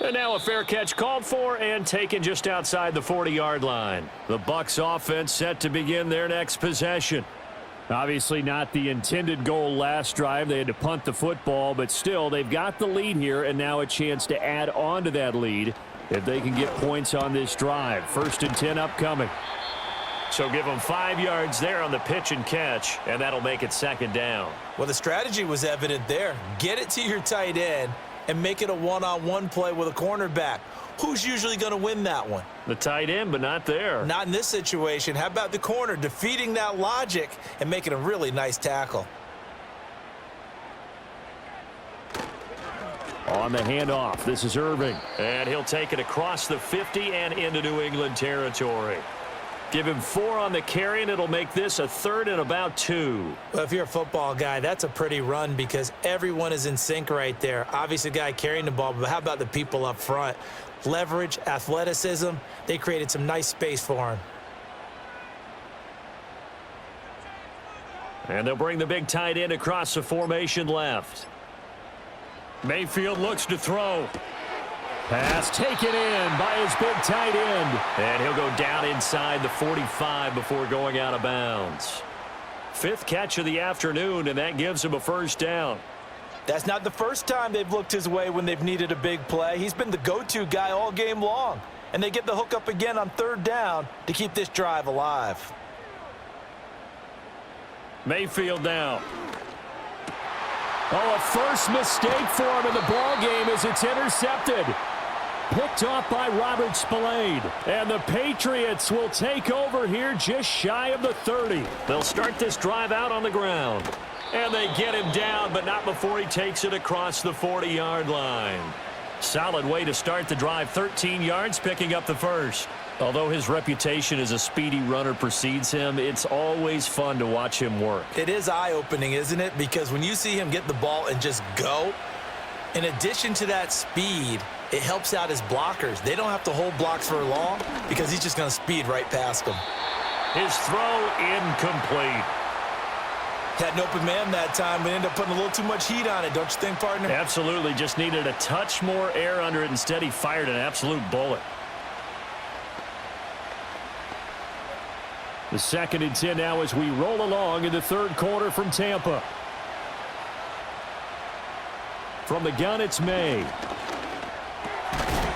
And now a fair catch called for and taken just outside the 40-yard line. The Bucs offense set to begin their next possession. Obviously not the intended goal last drive. They had to punt the football, but still they've got the lead here and now a chance to add on to that lead if they can get points on this drive. 1st and 10 upcoming. So give them 5 yards there on the pitch and catch, and that'll make it 2nd down. Well, the strategy was evident there. Get it to your tight end and make it a one-on-one play with a cornerback. Who's usually going to win that one? The tight end, but not there. Not in this situation. How about the corner defeating that logic and making a really nice tackle? On the handoff, this is Irving. And he'll take it across the 50 and into New England territory. Give him 4 on the carry, and it'll make this a 3rd and about 2. Well, if you're a football guy, that's a pretty run because everyone is in sync right there. Obviously, the guy carrying the ball, but how about the people up front? Leverage, athleticism, they created some nice space for him. And they'll bring the big tight end across the formation left. Mayfield looks to throw. Pass taken in by his big tight end. And he'll go down inside the 45 before going out of bounds. 5th catch of the afternoon, and that gives him a 1st down. That's not the first time they've looked his way when they've needed a big play. He's been the go-to guy all game long. And they get the hook up again on 3rd down to keep this drive alive. Mayfield now. Oh, a first mistake for him in the ball game as it's intercepted. Picked off by Robert Spillane. And the Patriots will take over here just shy of the 30. They'll start this drive out on the ground. And they get him down, but not before he takes it across the 40-yard line. Solid way to start the drive. 13 yards, picking up the 1st. Although his reputation as a speedy runner precedes him, it's always fun to watch him work. It is eye-opening, isn't it? Because when you see him get the ball and just go, in addition to that speed, it helps out his blockers. They don't have to hold blocks for long because he's just going to speed right past them. His throw incomplete. Had an open man that time, but ended up putting a little too much heat on it, don't you think, partner? Absolutely. Just needed a touch more air under it. Instead, he fired an absolute bullet. The 2nd and 10 now as we roll along in the 3rd quarter from Tampa. From the gun, it's May.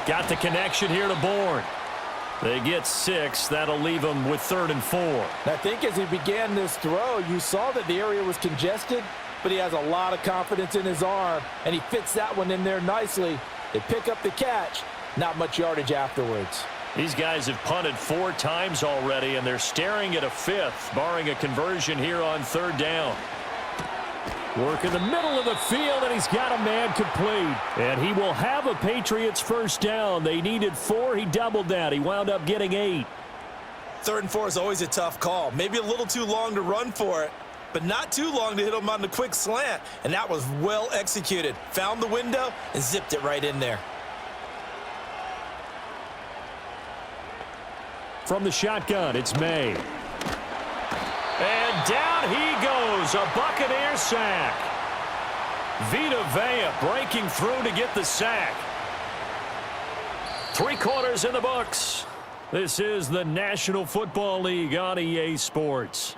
Got the connection here to Bourne. They get 6. That'll leave them with 3rd and 4. I think as he began this throw, you saw that the area was congested, but he has a lot of confidence in his arm, and he fits that one in there nicely. They pick up the catch, not much yardage afterwards. These guys have punted 4 times already, and they're staring at a 5th, barring a conversion here on 3rd down. Work in the middle of the field, and he's got a man complete. And he will have a Patriots 1st down. They needed 4. He doubled that. He wound up getting 8. 3rd and 4 is always a tough call. Maybe a little too long to run for it, but not too long to hit him on the quick slant. And that was well executed. Found the window and zipped it right in there. From the shotgun, it's May. And down he goes, a Buccaneer sack. Vita Vea breaking through to get the sack. 3 quarters in the books. This is the National Football League on EA Sports.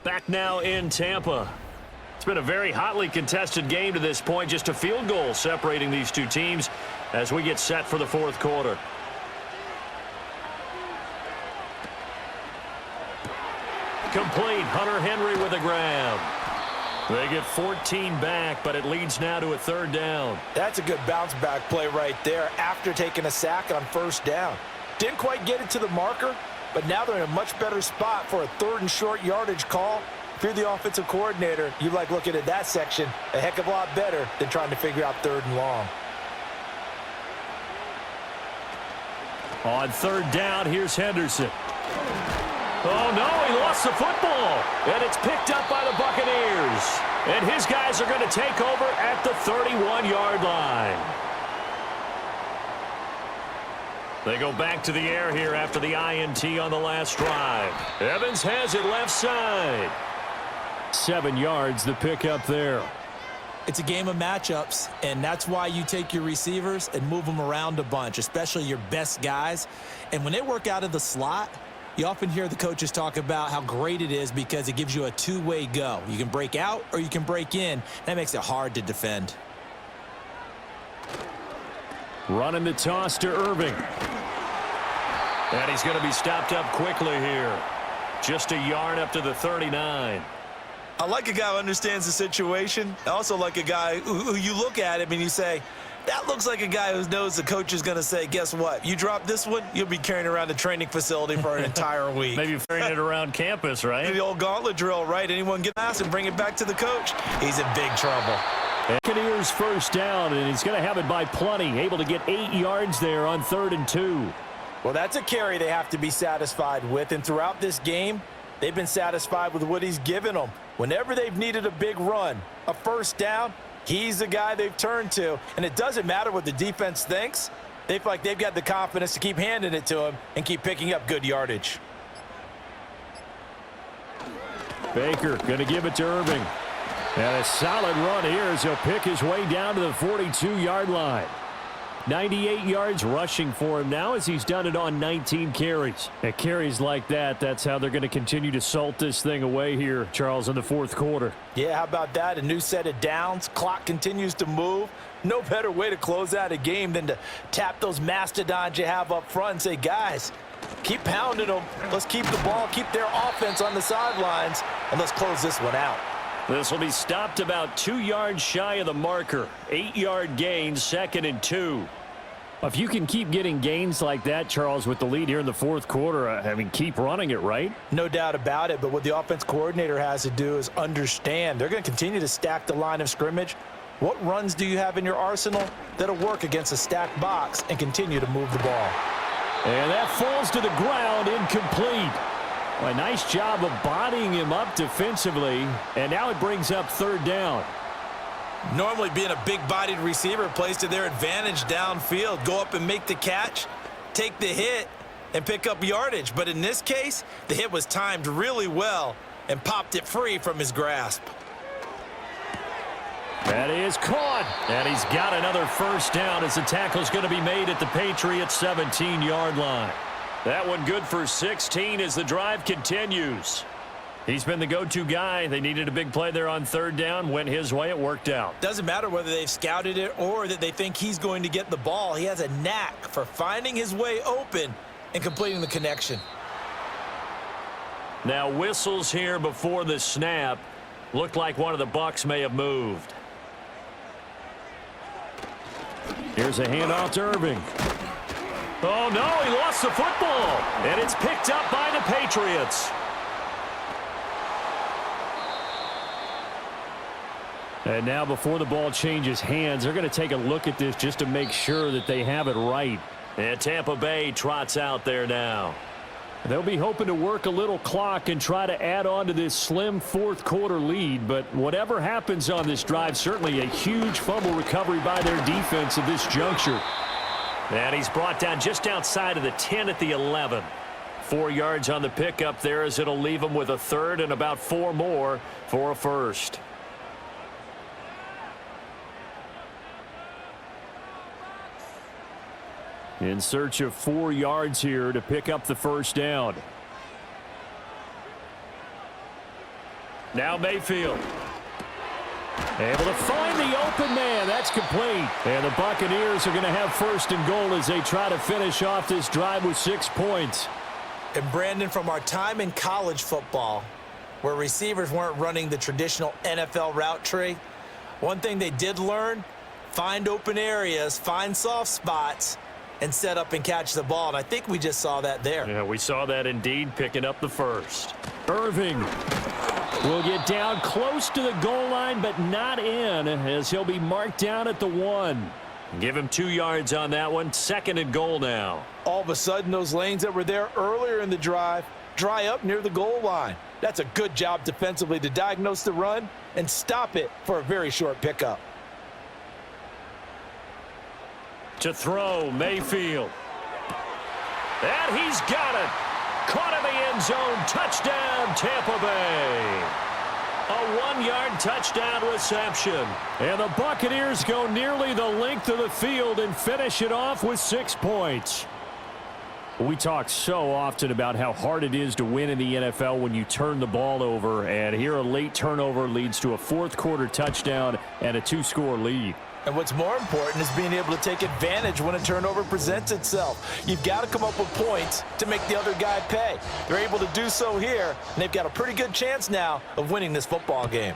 Back now in Tampa. It's been a very hotly contested game to this point. Just a field goal separating these two teams as we get set for the 4th quarter. Complete. Hunter Henry with a grab. They get 14 back, but it leads now to a 3rd down. That's a good bounce-back play right there after taking a sack on 1st down. Didn't quite get it to the marker, but now they're in a much better spot for a 3rd and short yardage call. If you're the offensive coordinator, you like looking at that section a heck of a lot better than trying to figure out 3rd and long. On 3rd down, here's Henderson. Oh, no, he lost the football. And it's picked up by the Buccaneers. And his guys are going to take over at the 31-yard line. They go back to the air here after the INT on the last drive. Evans has it left side. 7 yards, the pickup there. It's a game of matchups, and that's why you take your receivers and move them around a bunch, especially your best guys. And when they work out of the slot, you often hear the coaches talk about how great it is because it gives you a two-way go. You can break out or you can break in. That makes it hard to defend. Running the toss to Irving. And he's going to be stopped up quickly here. Just a yard up to the 39. I like a guy who understands the situation. I also like a guy who you look at him and you say, that looks like a guy who knows the coach is going to say, guess what? You drop this one, you'll be carrying around the training facility for an entire week. Maybe carrying it around campus, right? The old gauntlet drill, right? Anyone get ass and bring it back to the coach. He's in big trouble. Buccaneers first down, and he's going to have it by plenty. Able to get 8 yards there on 3rd and 2. Well, that's a carry they have to be satisfied with, and throughout this game, they've been satisfied with what he's given them. Whenever they've needed a big run, a first down, he's the guy they've turned to. And it doesn't matter what the defense thinks. They feel like they've got the confidence to keep handing it to him and keep picking up good yardage. Baker going to give it to Irving. And a solid run here as he'll pick his way down to the 42-yard line. 98 yards rushing for him now as he's done it on 19 carries. At carries like that, that's how they're going to continue to salt this thing away here, Charles, in the 4th quarter. Yeah, how about that? A new set of downs. Clock continues to move. No better way to close out a game than to tap those mastodons you have up front and say, guys, keep pounding them. Let's keep the ball, keep their offense on the sidelines, and let's close this one out. This will be stopped about 2 yards shy of the marker. 8-yard gain, 2nd and 2. If you can keep getting gains like that, Charles, with the lead here in the 4th quarter, I mean, keep running it, right? No doubt about it, but what the offense coordinator has to do is understand. They're going to continue to stack the line of scrimmage. What runs do you have in your arsenal that'll work against a stacked box and continue to move the ball? And that falls to the ground, incomplete. Well, a nice job of bodying him up defensively, and now it brings up 3rd down. Normally being a big-bodied receiver plays to their advantage downfield. Go up and make the catch, take the hit, and pick up yardage. But in this case, the hit was timed really well and popped it free from his grasp. That is caught. And he's got another first down as the tackle's going to be made at the Patriots' 17-yard line. That one good for 16 as the drive continues. He's been the go-to guy. They needed a big play there on 3rd down. Went his way. It worked out. Doesn't matter whether they've scouted it or that they think he's going to get the ball. He has a knack for finding his way open and completing the connection. Now whistles here before the snap. Looked like one of the Bucs may have moved. Here's a handoff to Irving. Oh, no, he lost the football. And it's picked up by the Patriots. And now before the ball changes hands, they're going to take a look at this just to make sure that they have it right. And Tampa Bay trots out there now. They'll be hoping to work a little clock and try to add on to this slim 4th quarter lead. But whatever happens on this drive, certainly a huge fumble recovery by their defense at this juncture. And he's brought down just outside of the 10 at the 11. 4 yards on the pickup there as it'll leave him with a 3rd and about 4 more for a first. In search of 4 yards here to pick up the first down. Now Mayfield. Able to find the open man. That's complete. And the Buccaneers are going to have 1st and goal as they try to finish off this drive with 6 points. And Brandon, from our time in college football, where receivers weren't running the traditional NFL route tree, one thing they did learn, find open areas, find soft spots, and set up and catch the ball. And I think we just saw that there. Yeah, we saw that indeed, picking up the first. Irving will get down close to the goal line, but not in, as he'll be marked down at the 1. Give him 2 yards on that one. 2nd and goal now. All of a sudden, those lanes that were there earlier in the drive dry up near the goal line. That's a good job defensively to diagnose the run and stop it for a very short pickup. To throw, Mayfield. And he's got it. Caught in the end zone. Touchdown, Tampa Bay. A 1-yard touchdown reception. And the Buccaneers go nearly the length of the field and finish it off with 6 points. We talk so often about how hard it is to win in the NFL when you turn the ball over, and here a late turnover leads to a fourth-quarter touchdown and a 2-score lead. And what's more important is being able to take advantage when a turnover presents itself. You've got to come up with points to make the other guy pay. They're able to do so here, and they've got a pretty good chance now of winning this football game.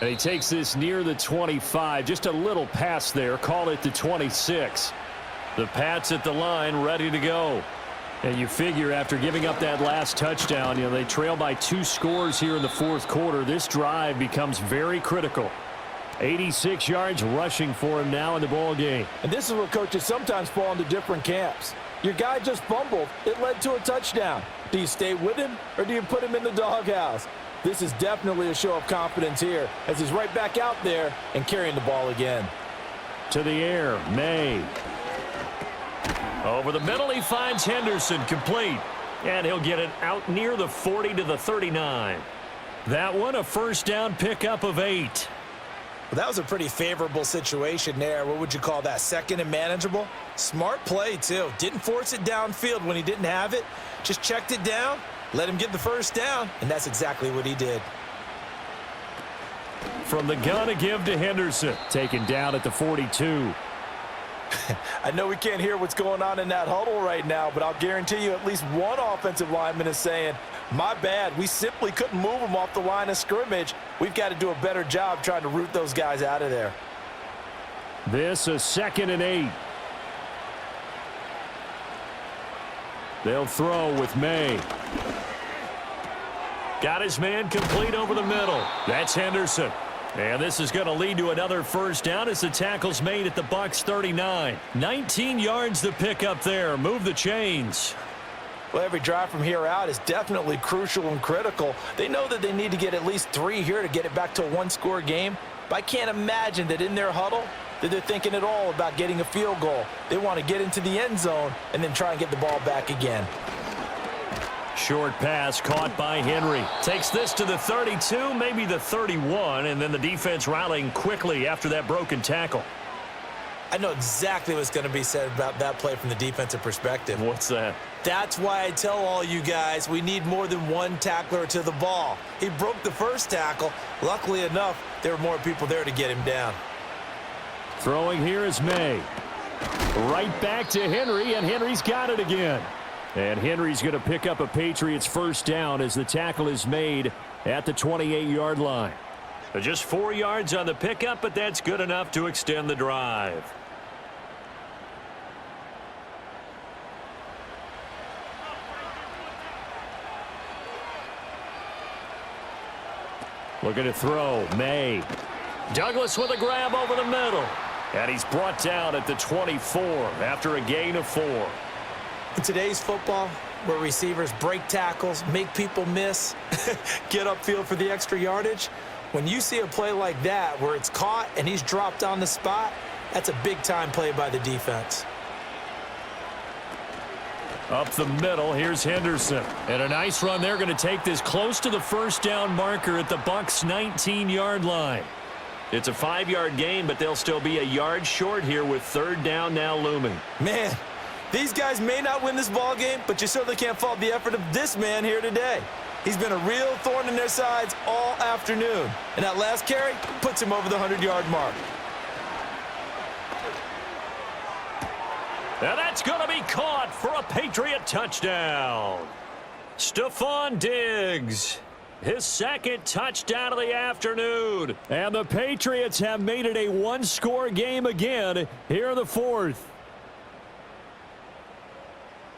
And he takes this near the 25. Just a little pass there. Call it the 26. The Pats at the line, ready to go. And you figure after giving up that last touchdown, they trail by 2 scores here in the fourth quarter. This drive becomes very critical. 86 yards rushing for him now in the ball game. And this is where coaches sometimes fall into different camps. Your guy just fumbled. It led to a touchdown. Do you stay with him or do you put him in the doghouse? This is definitely a show of confidence here as he's right back out there and carrying the ball again. To the air, May. Over the middle, he finds Henderson, complete. And he'll get it out near the 40 to the 39. That one, a first down pickup of 8. Well, that was a pretty favorable situation there. What would you call that? Second and manageable? Smart play, too. Didn't force it downfield when he didn't have it. Just checked it down, let him get the first down, and that's exactly what he did. From the gun, a give to Henderson. Taken down at the 42. I know we can't hear what's going on in that huddle right now, but I'll guarantee you at least one offensive lineman is saying, my bad, we simply couldn't move them off the line of scrimmage. We've got to do a better job trying to root those guys out of there. This a 2nd and 8. They'll throw with May. Got his man complete over the middle. That's Henderson. And this is going to lead to another first down as the tackle's made at the Bucs 39. 19 yards to pick up there. Move the chains. Well, every drive from here out is definitely crucial and critical. They know that they need to get at least 3 here to get it back to a 1-score game. But I can't imagine that in their huddle that they're thinking at all about getting a field goal. They want to get into the end zone and then try and get the ball back again. Short pass caught by Henry. Takes this to the 32, maybe the 31, and then the defense rallying quickly after that broken tackle. I know exactly what's going to be said about that play from the defensive perspective. What's that? That's why I tell all you guys we need more than one tackler to the ball. He broke the first tackle. Luckily enough, there were more people there to get him down. Throwing here is May. Right back to Henry, and Henry's got it again. And Henry's going to pick up a Patriots first down as the tackle is made at the 28-yard line. Just 4 yards on the pickup, but that's good enough to extend the drive. Looking to throw, May. Douglas with a grab over the middle. And he's brought down at the 24 after a gain of 4. In today's football, where receivers break tackles, make people miss, get upfield for the extra yardage, when you see a play like that where it's caught and he's dropped on the spot, that's a big-time play by the defense. Up the middle, here's Henderson. And a nice run there, going to take this close to the first down marker at the Bucs' 19-yard line. It's a 5-yard gain, but they'll still be a yard short here with 3rd down now looming. Man, these guys may not win this ball game, but you certainly can't fault the effort of this man here today. He's been a real thorn in their sides all afternoon. And that last carry puts him over the 100-yard mark. Now that's going to be caught for a Patriot touchdown. Stephon Diggs, his 2nd touchdown of the afternoon. And the Patriots have made it a 1-score game again here in the 4th.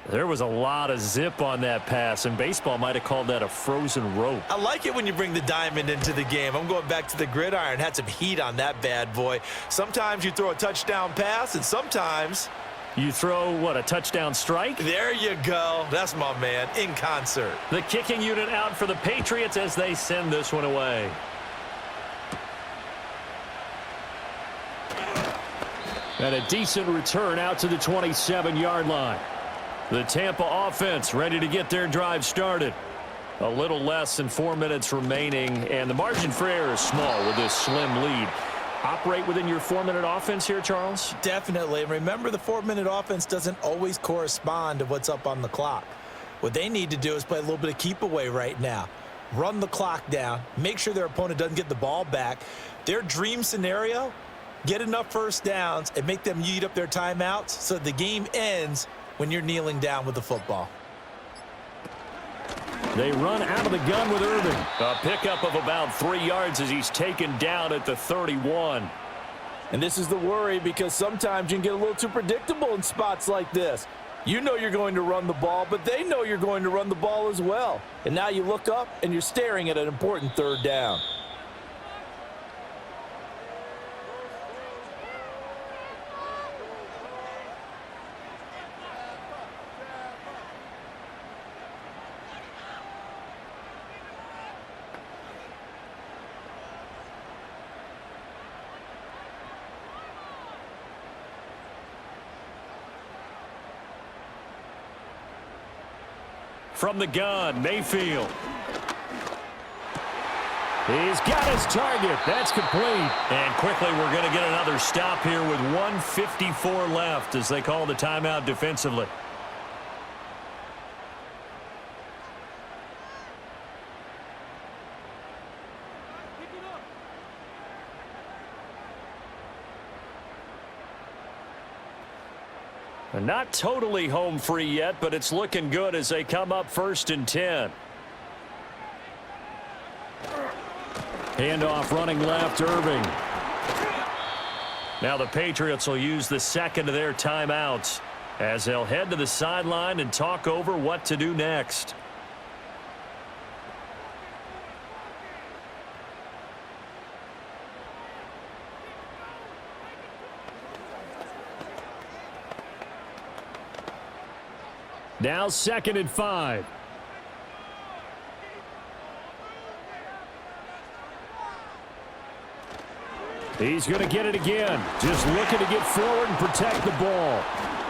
There was a lot of zip on that pass, and baseball might have called that a frozen rope. I like it when you bring the diamond into the game. I'm going back to the gridiron. Had some heat on that bad boy. Sometimes you throw a touchdown pass, and sometimes you throw, what, a touchdown strike? There you go. That's my man, in concert. The kicking unit out for the Patriots as they send this one away. And a decent return out to the 27-yard line. The Tampa offense ready to get their drive started. A little less than 4 minutes remaining, and the margin for error is small with this slim lead. Operate within your 4-minute offense here, Charles? Definitely. Remember, the 4-minute offense doesn't always correspond to what's up on the clock. What they need to do is play a little bit of keep away right now. Run the clock down. Make sure their opponent doesn't get the ball back. Their dream scenario, get enough first downs and make them eat up their timeouts so the game ends when you're kneeling down with the football. They run out of the gun with Irving. A pickup of about 3 yards as he's taken down at the 31. And this is the worry, because sometimes you can get a little too predictable in spots like this. You know you're going to run the ball, but they know you're going to run the ball as well. And now you look up and you're staring at an important third down. From the gun, Mayfield. He's got his target. That's complete. And quickly, we're going to get another stop here with 1:54 left as they call the timeout defensively. Not totally home free yet, but it's looking good as they come up 1st and 10. Handoff running left, Irving. Now the Patriots will use the second of their timeouts as they'll head to the sideline and talk over what to do next. Now 2nd and 5. He's going to get it again. Just looking to get forward and protect the ball.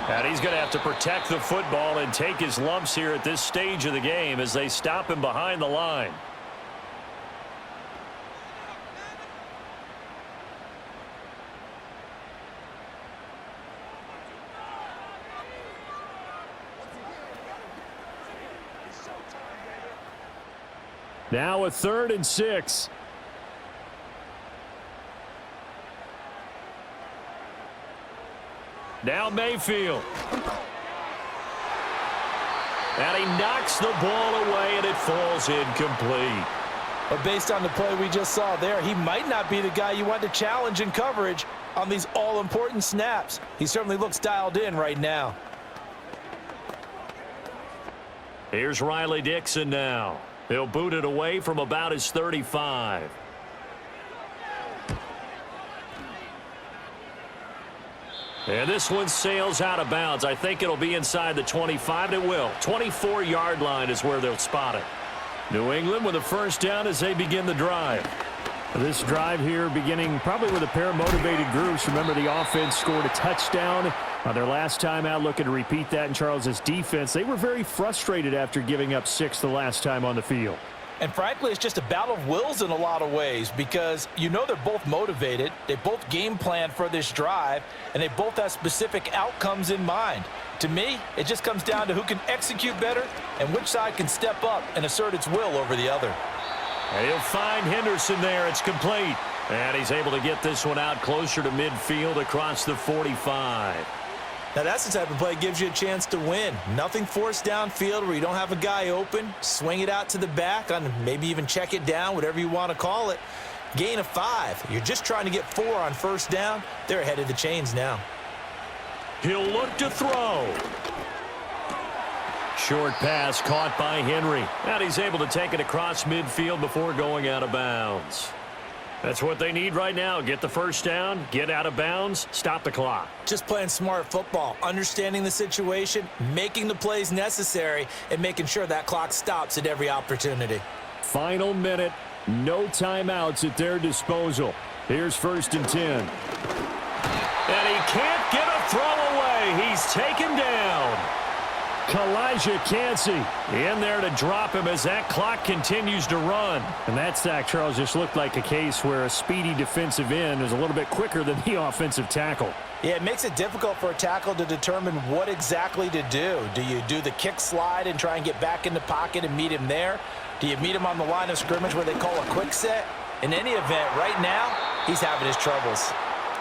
And he's going to have to protect the football and take his lumps here at this stage of the game as they stop him behind the line. Now a 3rd and 6. Now Mayfield. And he knocks the ball away, and it falls incomplete. But based on the play we just saw there, he might not be the guy you want to challenge in coverage on these all-important snaps. He certainly looks dialed in right now. Here's Riley Dixon now. He'll boot it away from about his 35. And this one sails out of bounds. I think it'll be inside the 25. It will. 24-yard line is where they'll spot it. New England with a first down as they begin the drive. This drive here beginning probably with a pair of motivated groups. Remember, the offense scored a touchdown on their last time out, looking to repeat that in Charles's defense. They were very frustrated after giving up 6 the last time on the field. And frankly, it's just a battle of wills in a lot of ways, because you know they're both motivated. They both game plan for this drive, and they both have specific outcomes in mind. To me, it just comes down to who can execute better and which side can step up and assert its will over the other. And he'll find Henderson there. It's complete. And he's able to get this one out closer to midfield across the 45. Now, that's the type of play that gives you a chance to win. Nothing forced downfield where you don't have a guy open. Swing it out to the back, on maybe even check it down, whatever you want to call it. Gain of 5. You're just trying to get 4 on first down. They're ahead of the chains now. He'll look to throw. Short pass caught by Henry. And he's able to take it across midfield before going out of bounds. That's what they need right now. Get the first down, get out of bounds, stop the clock. Just playing smart football, understanding the situation, making the plays necessary, and making sure that clock stops at every opportunity. Final minute, no timeouts at their disposal. Here's 1st and 10. And he can't get a throw away. He's taken down. Kalijah Cansey In there to drop him as that clock continues to run. And that sack, Charles, just looked like a case where a speedy defensive end is a little bit quicker than the offensive tackle. Yeah, it makes it difficult for a tackle to determine what exactly to do. Do you do the kick slide and try and get back in the pocket and meet him there? Do you meet him on the line of scrimmage where they call a quick set? In any event, right now, he's having his troubles.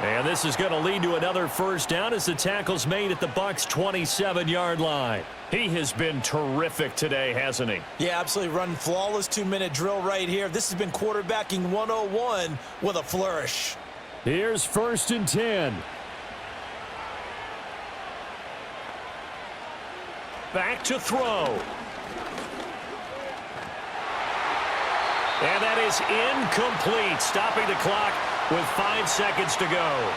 And this is going to lead to another first down as the tackle's made at the Bucs' 27-yard line. He has been terrific today, hasn't he? Yeah, absolutely running flawless 2-minute drill right here. This has been quarterbacking 101 with a flourish. Here's 1st and 10. Back to throw. And that is incomplete, stopping the clock with 5 seconds to go.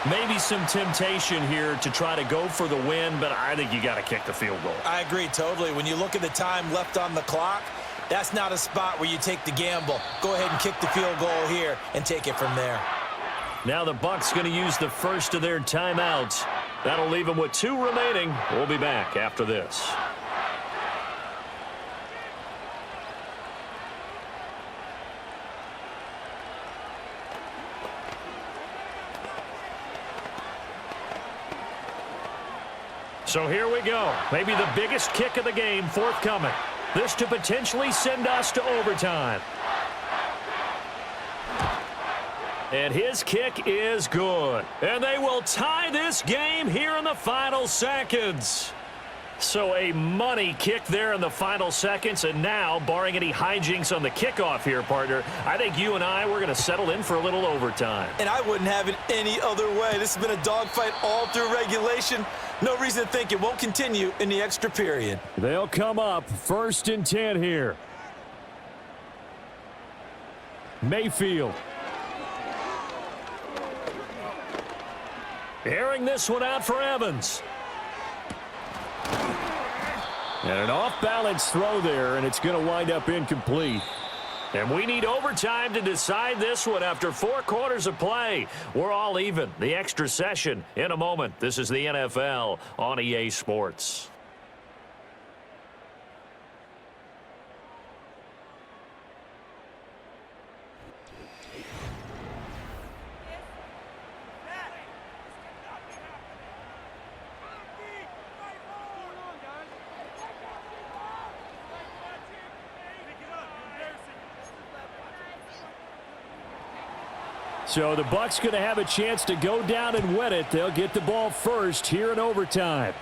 Maybe some temptation here to try to go for the win, but I think you got to kick the field goal. I agree totally. When you look at the time left on the clock, that's not a spot where you take the gamble. Go ahead and kick the field goal here and take it from there. Now the Bucs going to use the first of their timeouts. That'll leave them with 2 remaining. We'll be back after this. So here we go. Maybe the biggest kick of the game forthcoming. This to potentially send us to overtime. And his kick is good. And they will tie this game here in the final seconds. So a money kick there in the final seconds. And now, barring any hijinks on the kickoff here, partner, I think you and I, we're going to settle in for a little overtime. And I wouldn't have it any other way. This has been a dogfight all through regulation. No reason to think it won't continue in the extra period. They'll come up 1st and 10 here. Mayfield. Airing this one out for Evans. And an off-balance throw there, and it's going to wind up incomplete. And we need overtime to decide this one after 4 quarters of play. We're all even. The extra session in a moment. This is the NFL on EA Sports. So the Bucs going to have a chance to go down and win it. They'll get the ball first here in overtime.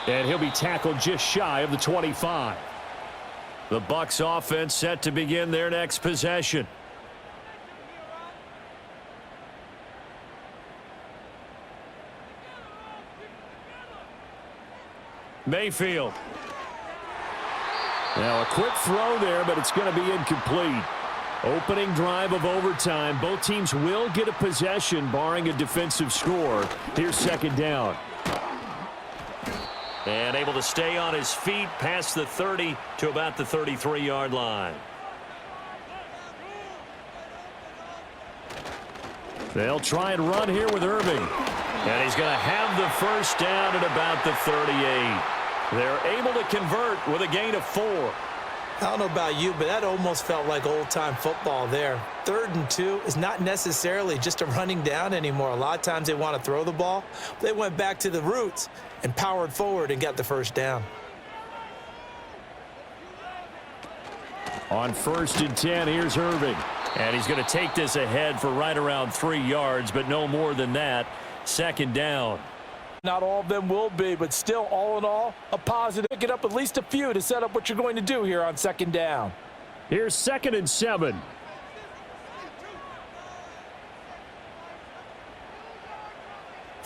And he'll be tackled just shy of the 25. The Bucs offense set to begin their next possession. Mayfield. Now a quick throw there, but it's going to be incomplete. Opening drive of overtime. Both teams will get a possession, barring a defensive score. Here's 2nd down. And able to stay on his feet past the 30 to about the 33-yard line. They'll try and run here with Irving. And he's going to have the first down at about the 38. They're able to convert with a gain of 4. I don't know about you, but that almost felt like old-time football there. 3rd and 2 is not necessarily just a running down anymore. A lot of times they want to throw the ball. They went back to the roots and powered forward and got the first down. On 1st and 10, here's Irving. And he's going to take this ahead for right around 3 yards, but no more than that. 2nd down. Not all of them will be, but still, all in all, a positive. Pick it up at least a few to set up what you're going to do here on 2nd down. Here's 2nd and 7.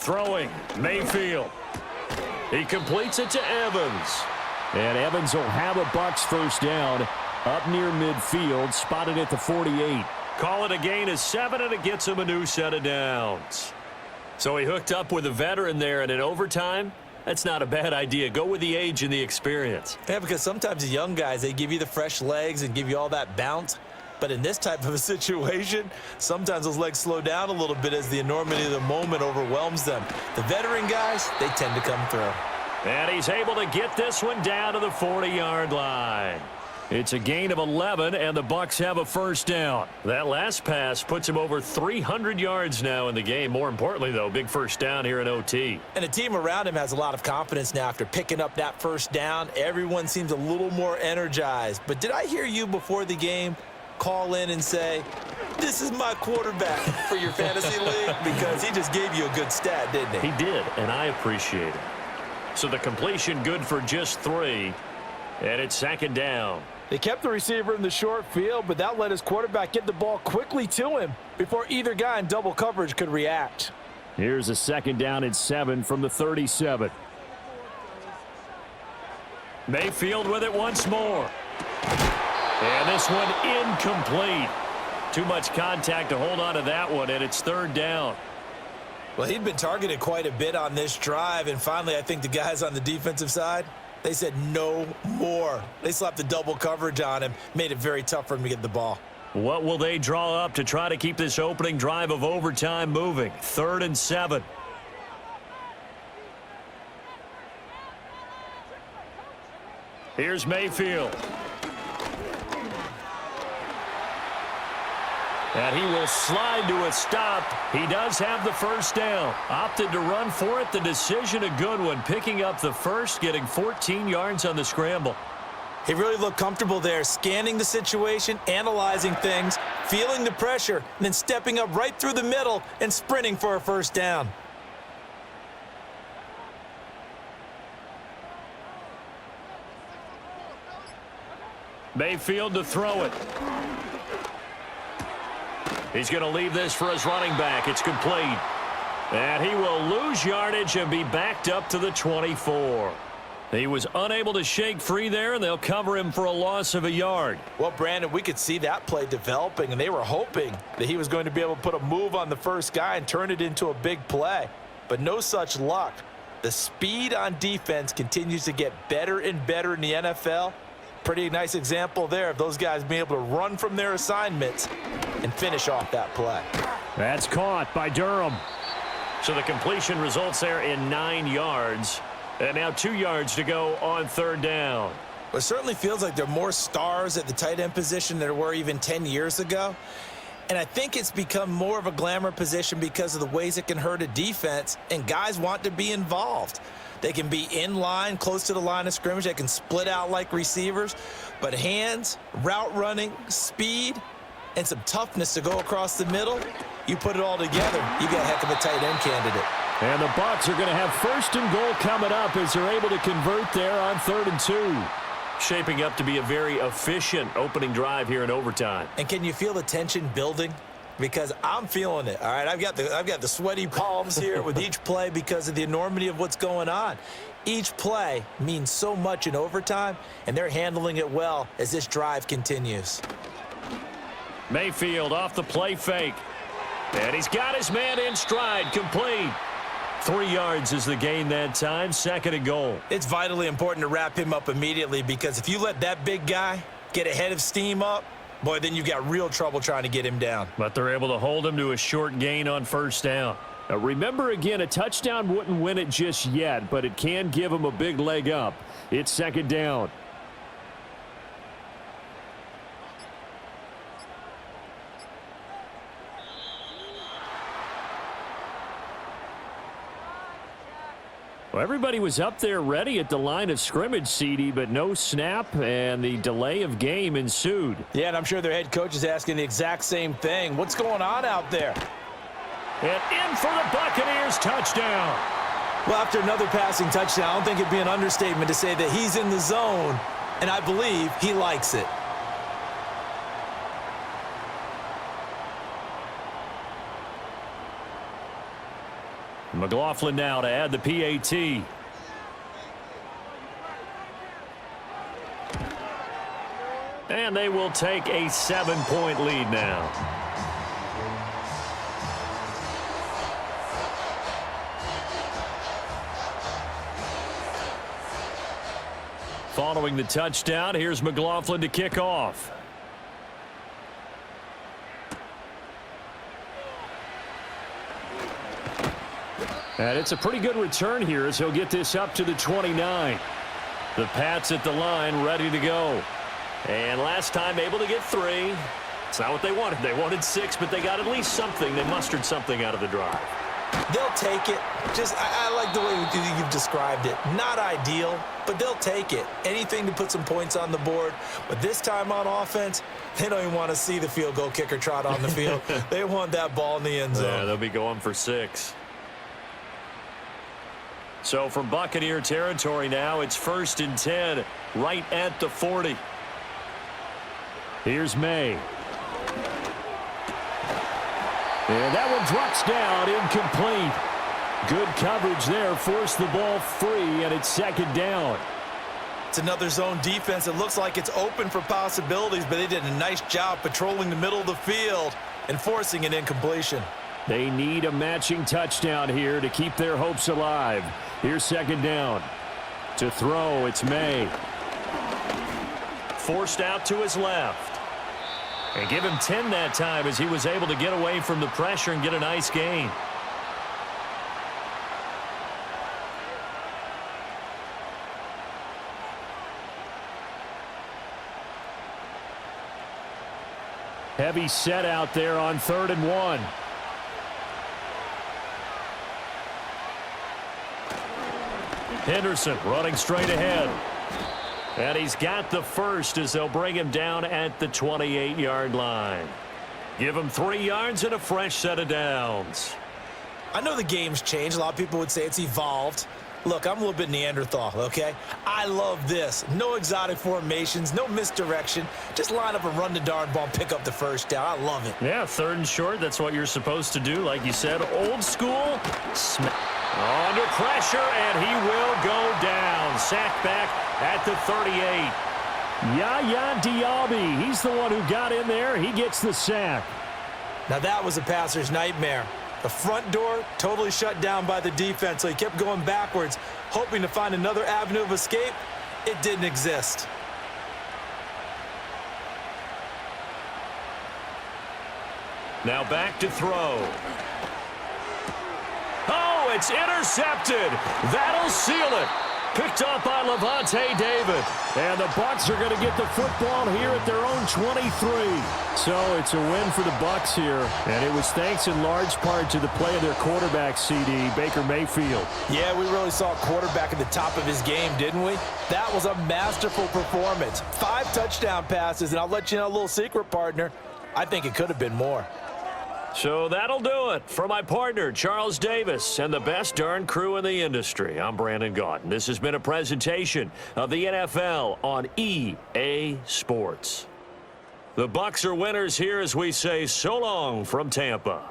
Throwing, Mayfield. He completes it to Evans. And Evans will have a Bucs first down up near midfield, spotted at the 48. Call it a gain of 7, and it gets him a new set of downs. So he hooked up with a veteran there, and in overtime, that's not a bad idea. Go with the age and the experience. Yeah, because sometimes the young guys, they give you the fresh legs and give you all that bounce. But in this type of a situation, sometimes those legs slow down a little bit as the enormity of the moment overwhelms them. The veteran guys, they tend to come through. And he's able to get this one down to the 40-yard line. It's a gain of 11, and the Bucs have a first down. That last pass puts him over 300 yards now in the game. More importantly, though, big first down here in OT. And the team around him has a lot of confidence now after picking up that first down. Everyone seems a little more energized. But did I hear you before the game call in and say, this is my quarterback for your fantasy league? Because he just gave you a good stat, didn't he? He did, and I appreciate it. So the completion good for just 3, and it's second down. They kept the receiver in the short field, but that let his quarterback get the ball quickly to him before either guy in double coverage could react. Here's a second down and 7 from the 37. Mayfield with it once more. And this one incomplete. Too much contact to hold on to that one, and it's third down. Well, he'd been targeted quite a bit on this drive, and finally I think the guys on the defensive side, they said no more. They slapped the double coverage on him, made it very tough for him to get the ball. What will they draw up to try to keep this opening drive of overtime moving? 3rd and 7. Here's Mayfield. And he will slide to a stop. He does have the first down. Opted to run for it. The decision a good one. Picking up the first, getting 14 yards on the scramble. He really looked comfortable there, scanning the situation, analyzing things, feeling the pressure, and then stepping up right through the middle and sprinting for a first down. Mayfield to throw it. He's going to leave this for his running back. It's complete. And he will lose yardage and be backed up to the 24. He was unable to shake free there, and they'll cover him for a loss of a yard. Well, Brandon, we could see that play developing, and they were hoping that he was going to be able to put a move on the first guy and turn it into a big play. But no such luck. The speed on defense continues to get better and better in the NFL. Pretty nice example there of those guys being able to run from their assignments and finish off that play. That's caught by Durham. So the completion results there in 9 yards. And now 2 yards to go on third down. Well, it certainly feels like there are more stars at the tight end position than there were even 10 years ago. And I think it's become more of a glamour position because of the ways it can hurt a defense, and guys want to be involved. They can be in line, close to the line of scrimmage. They can split out like receivers. But hands, route running, speed, and some toughness to go across the middle, you put it all together, you got a heck of a tight end candidate. And the Bucs are going to have 1st and goal coming up as they're able to convert there on 3rd and 2. Shaping up to be a very efficient opening drive here in overtime. And can you feel the tension building? Because I'm feeling it, all right? I've got the sweaty palms here with each play because of the enormity of what's going on. Each play means so much in overtime, and they're handling it well as this drive continues. Mayfield off the play fake. And he's got his man in stride, complete. 3 yards is the gain that time, 2nd and goal. It's vitally important to wrap him up immediately because if you let that big guy get ahead of steam up, boy, then you've got real trouble trying to get him down. But they're able to hold him to a short gain on first down. Now remember, again, a touchdown wouldn't win it just yet, but it can give him a big leg up. It's 2nd down. Well, everybody was up there ready at the line of scrimmage, CD, but no snap, and the delay of game ensued. Yeah, and I'm sure their head coach is asking the exact same thing. What's going on out there? And in for the Buccaneers, touchdown. Well, after another passing touchdown, I don't think it'd be an understatement to say that he's in the zone, and I believe he likes it. McLaughlin now to add the PAT. And they will take a 7-point lead now. Following the touchdown, here's McLaughlin to kick off. And it's a pretty good return here as he'll get this up to the 29. The Pats at the line ready to go. And last time able to get 3. It's not what they wanted. They wanted 6, but they got at least something. They mustered something out of the drive. They'll take it. I like the way you've described it. Not ideal, but they'll take it. Anything to put some points on the board. But this time on offense, they don't even want to see the field goal kicker trot on the field. They want that ball in the end zone. Yeah, they'll be going for 6. So from Buccaneer territory now, it's 1st and 10, right at the 40. Here's May. And that one drops down, incomplete. Good coverage there, forced the ball free, and it's 2nd down. It's another zone defense. It looks like it's open for possibilities, but they did a nice job patrolling the middle of the field and forcing an incompletion. They need a matching touchdown here to keep their hopes alive. Here's 2nd down. To throw, it's May. Forced out to his left. And give him 10 that time as he was able to get away from the pressure and get a nice gain. Heavy set out there on 3rd and 1. Henderson running straight ahead. And he's got the first as they'll bring him down at the 28-yard line. Give him 3 yards and a fresh set of downs. I know the game's changed. A lot of people would say it's evolved. Look, I'm a little bit Neanderthal, okay? I love this. No exotic formations, no misdirection. Just line up and run the darn ball and pick up the first down. I love it. Yeah, 3rd and short, that's what you're supposed to do. Like you said, old school. Under pressure, and he will go down. Sacked back at the 38. Yaya Diaby, he's the one who got in there. He gets the sack. Now that was a passer's nightmare. The front door totally shut down by the defense, so he kept going backwards, hoping to find another avenue of escape. It didn't exist. Now back to throw. Oh, it's intercepted. That'll seal it. Picked up by Levante David. And the Bucs are going to get the football here at their own 23. So it's a win for the Bucs here. And it was thanks in large part to the play of their quarterback, CD, Baker Mayfield. Yeah, we really saw a quarterback at the top of his game, didn't we? That was a masterful performance. 5 touchdown passes, and I'll let you know a little secret, partner. I think it could have been more. So that'll do it for my partner, Charles Davis, and the best darn crew in the industry. I'm Brandon Gaudin. This has been a presentation of the NFL on EA Sports. The Bucs are winners here as we say so long from Tampa.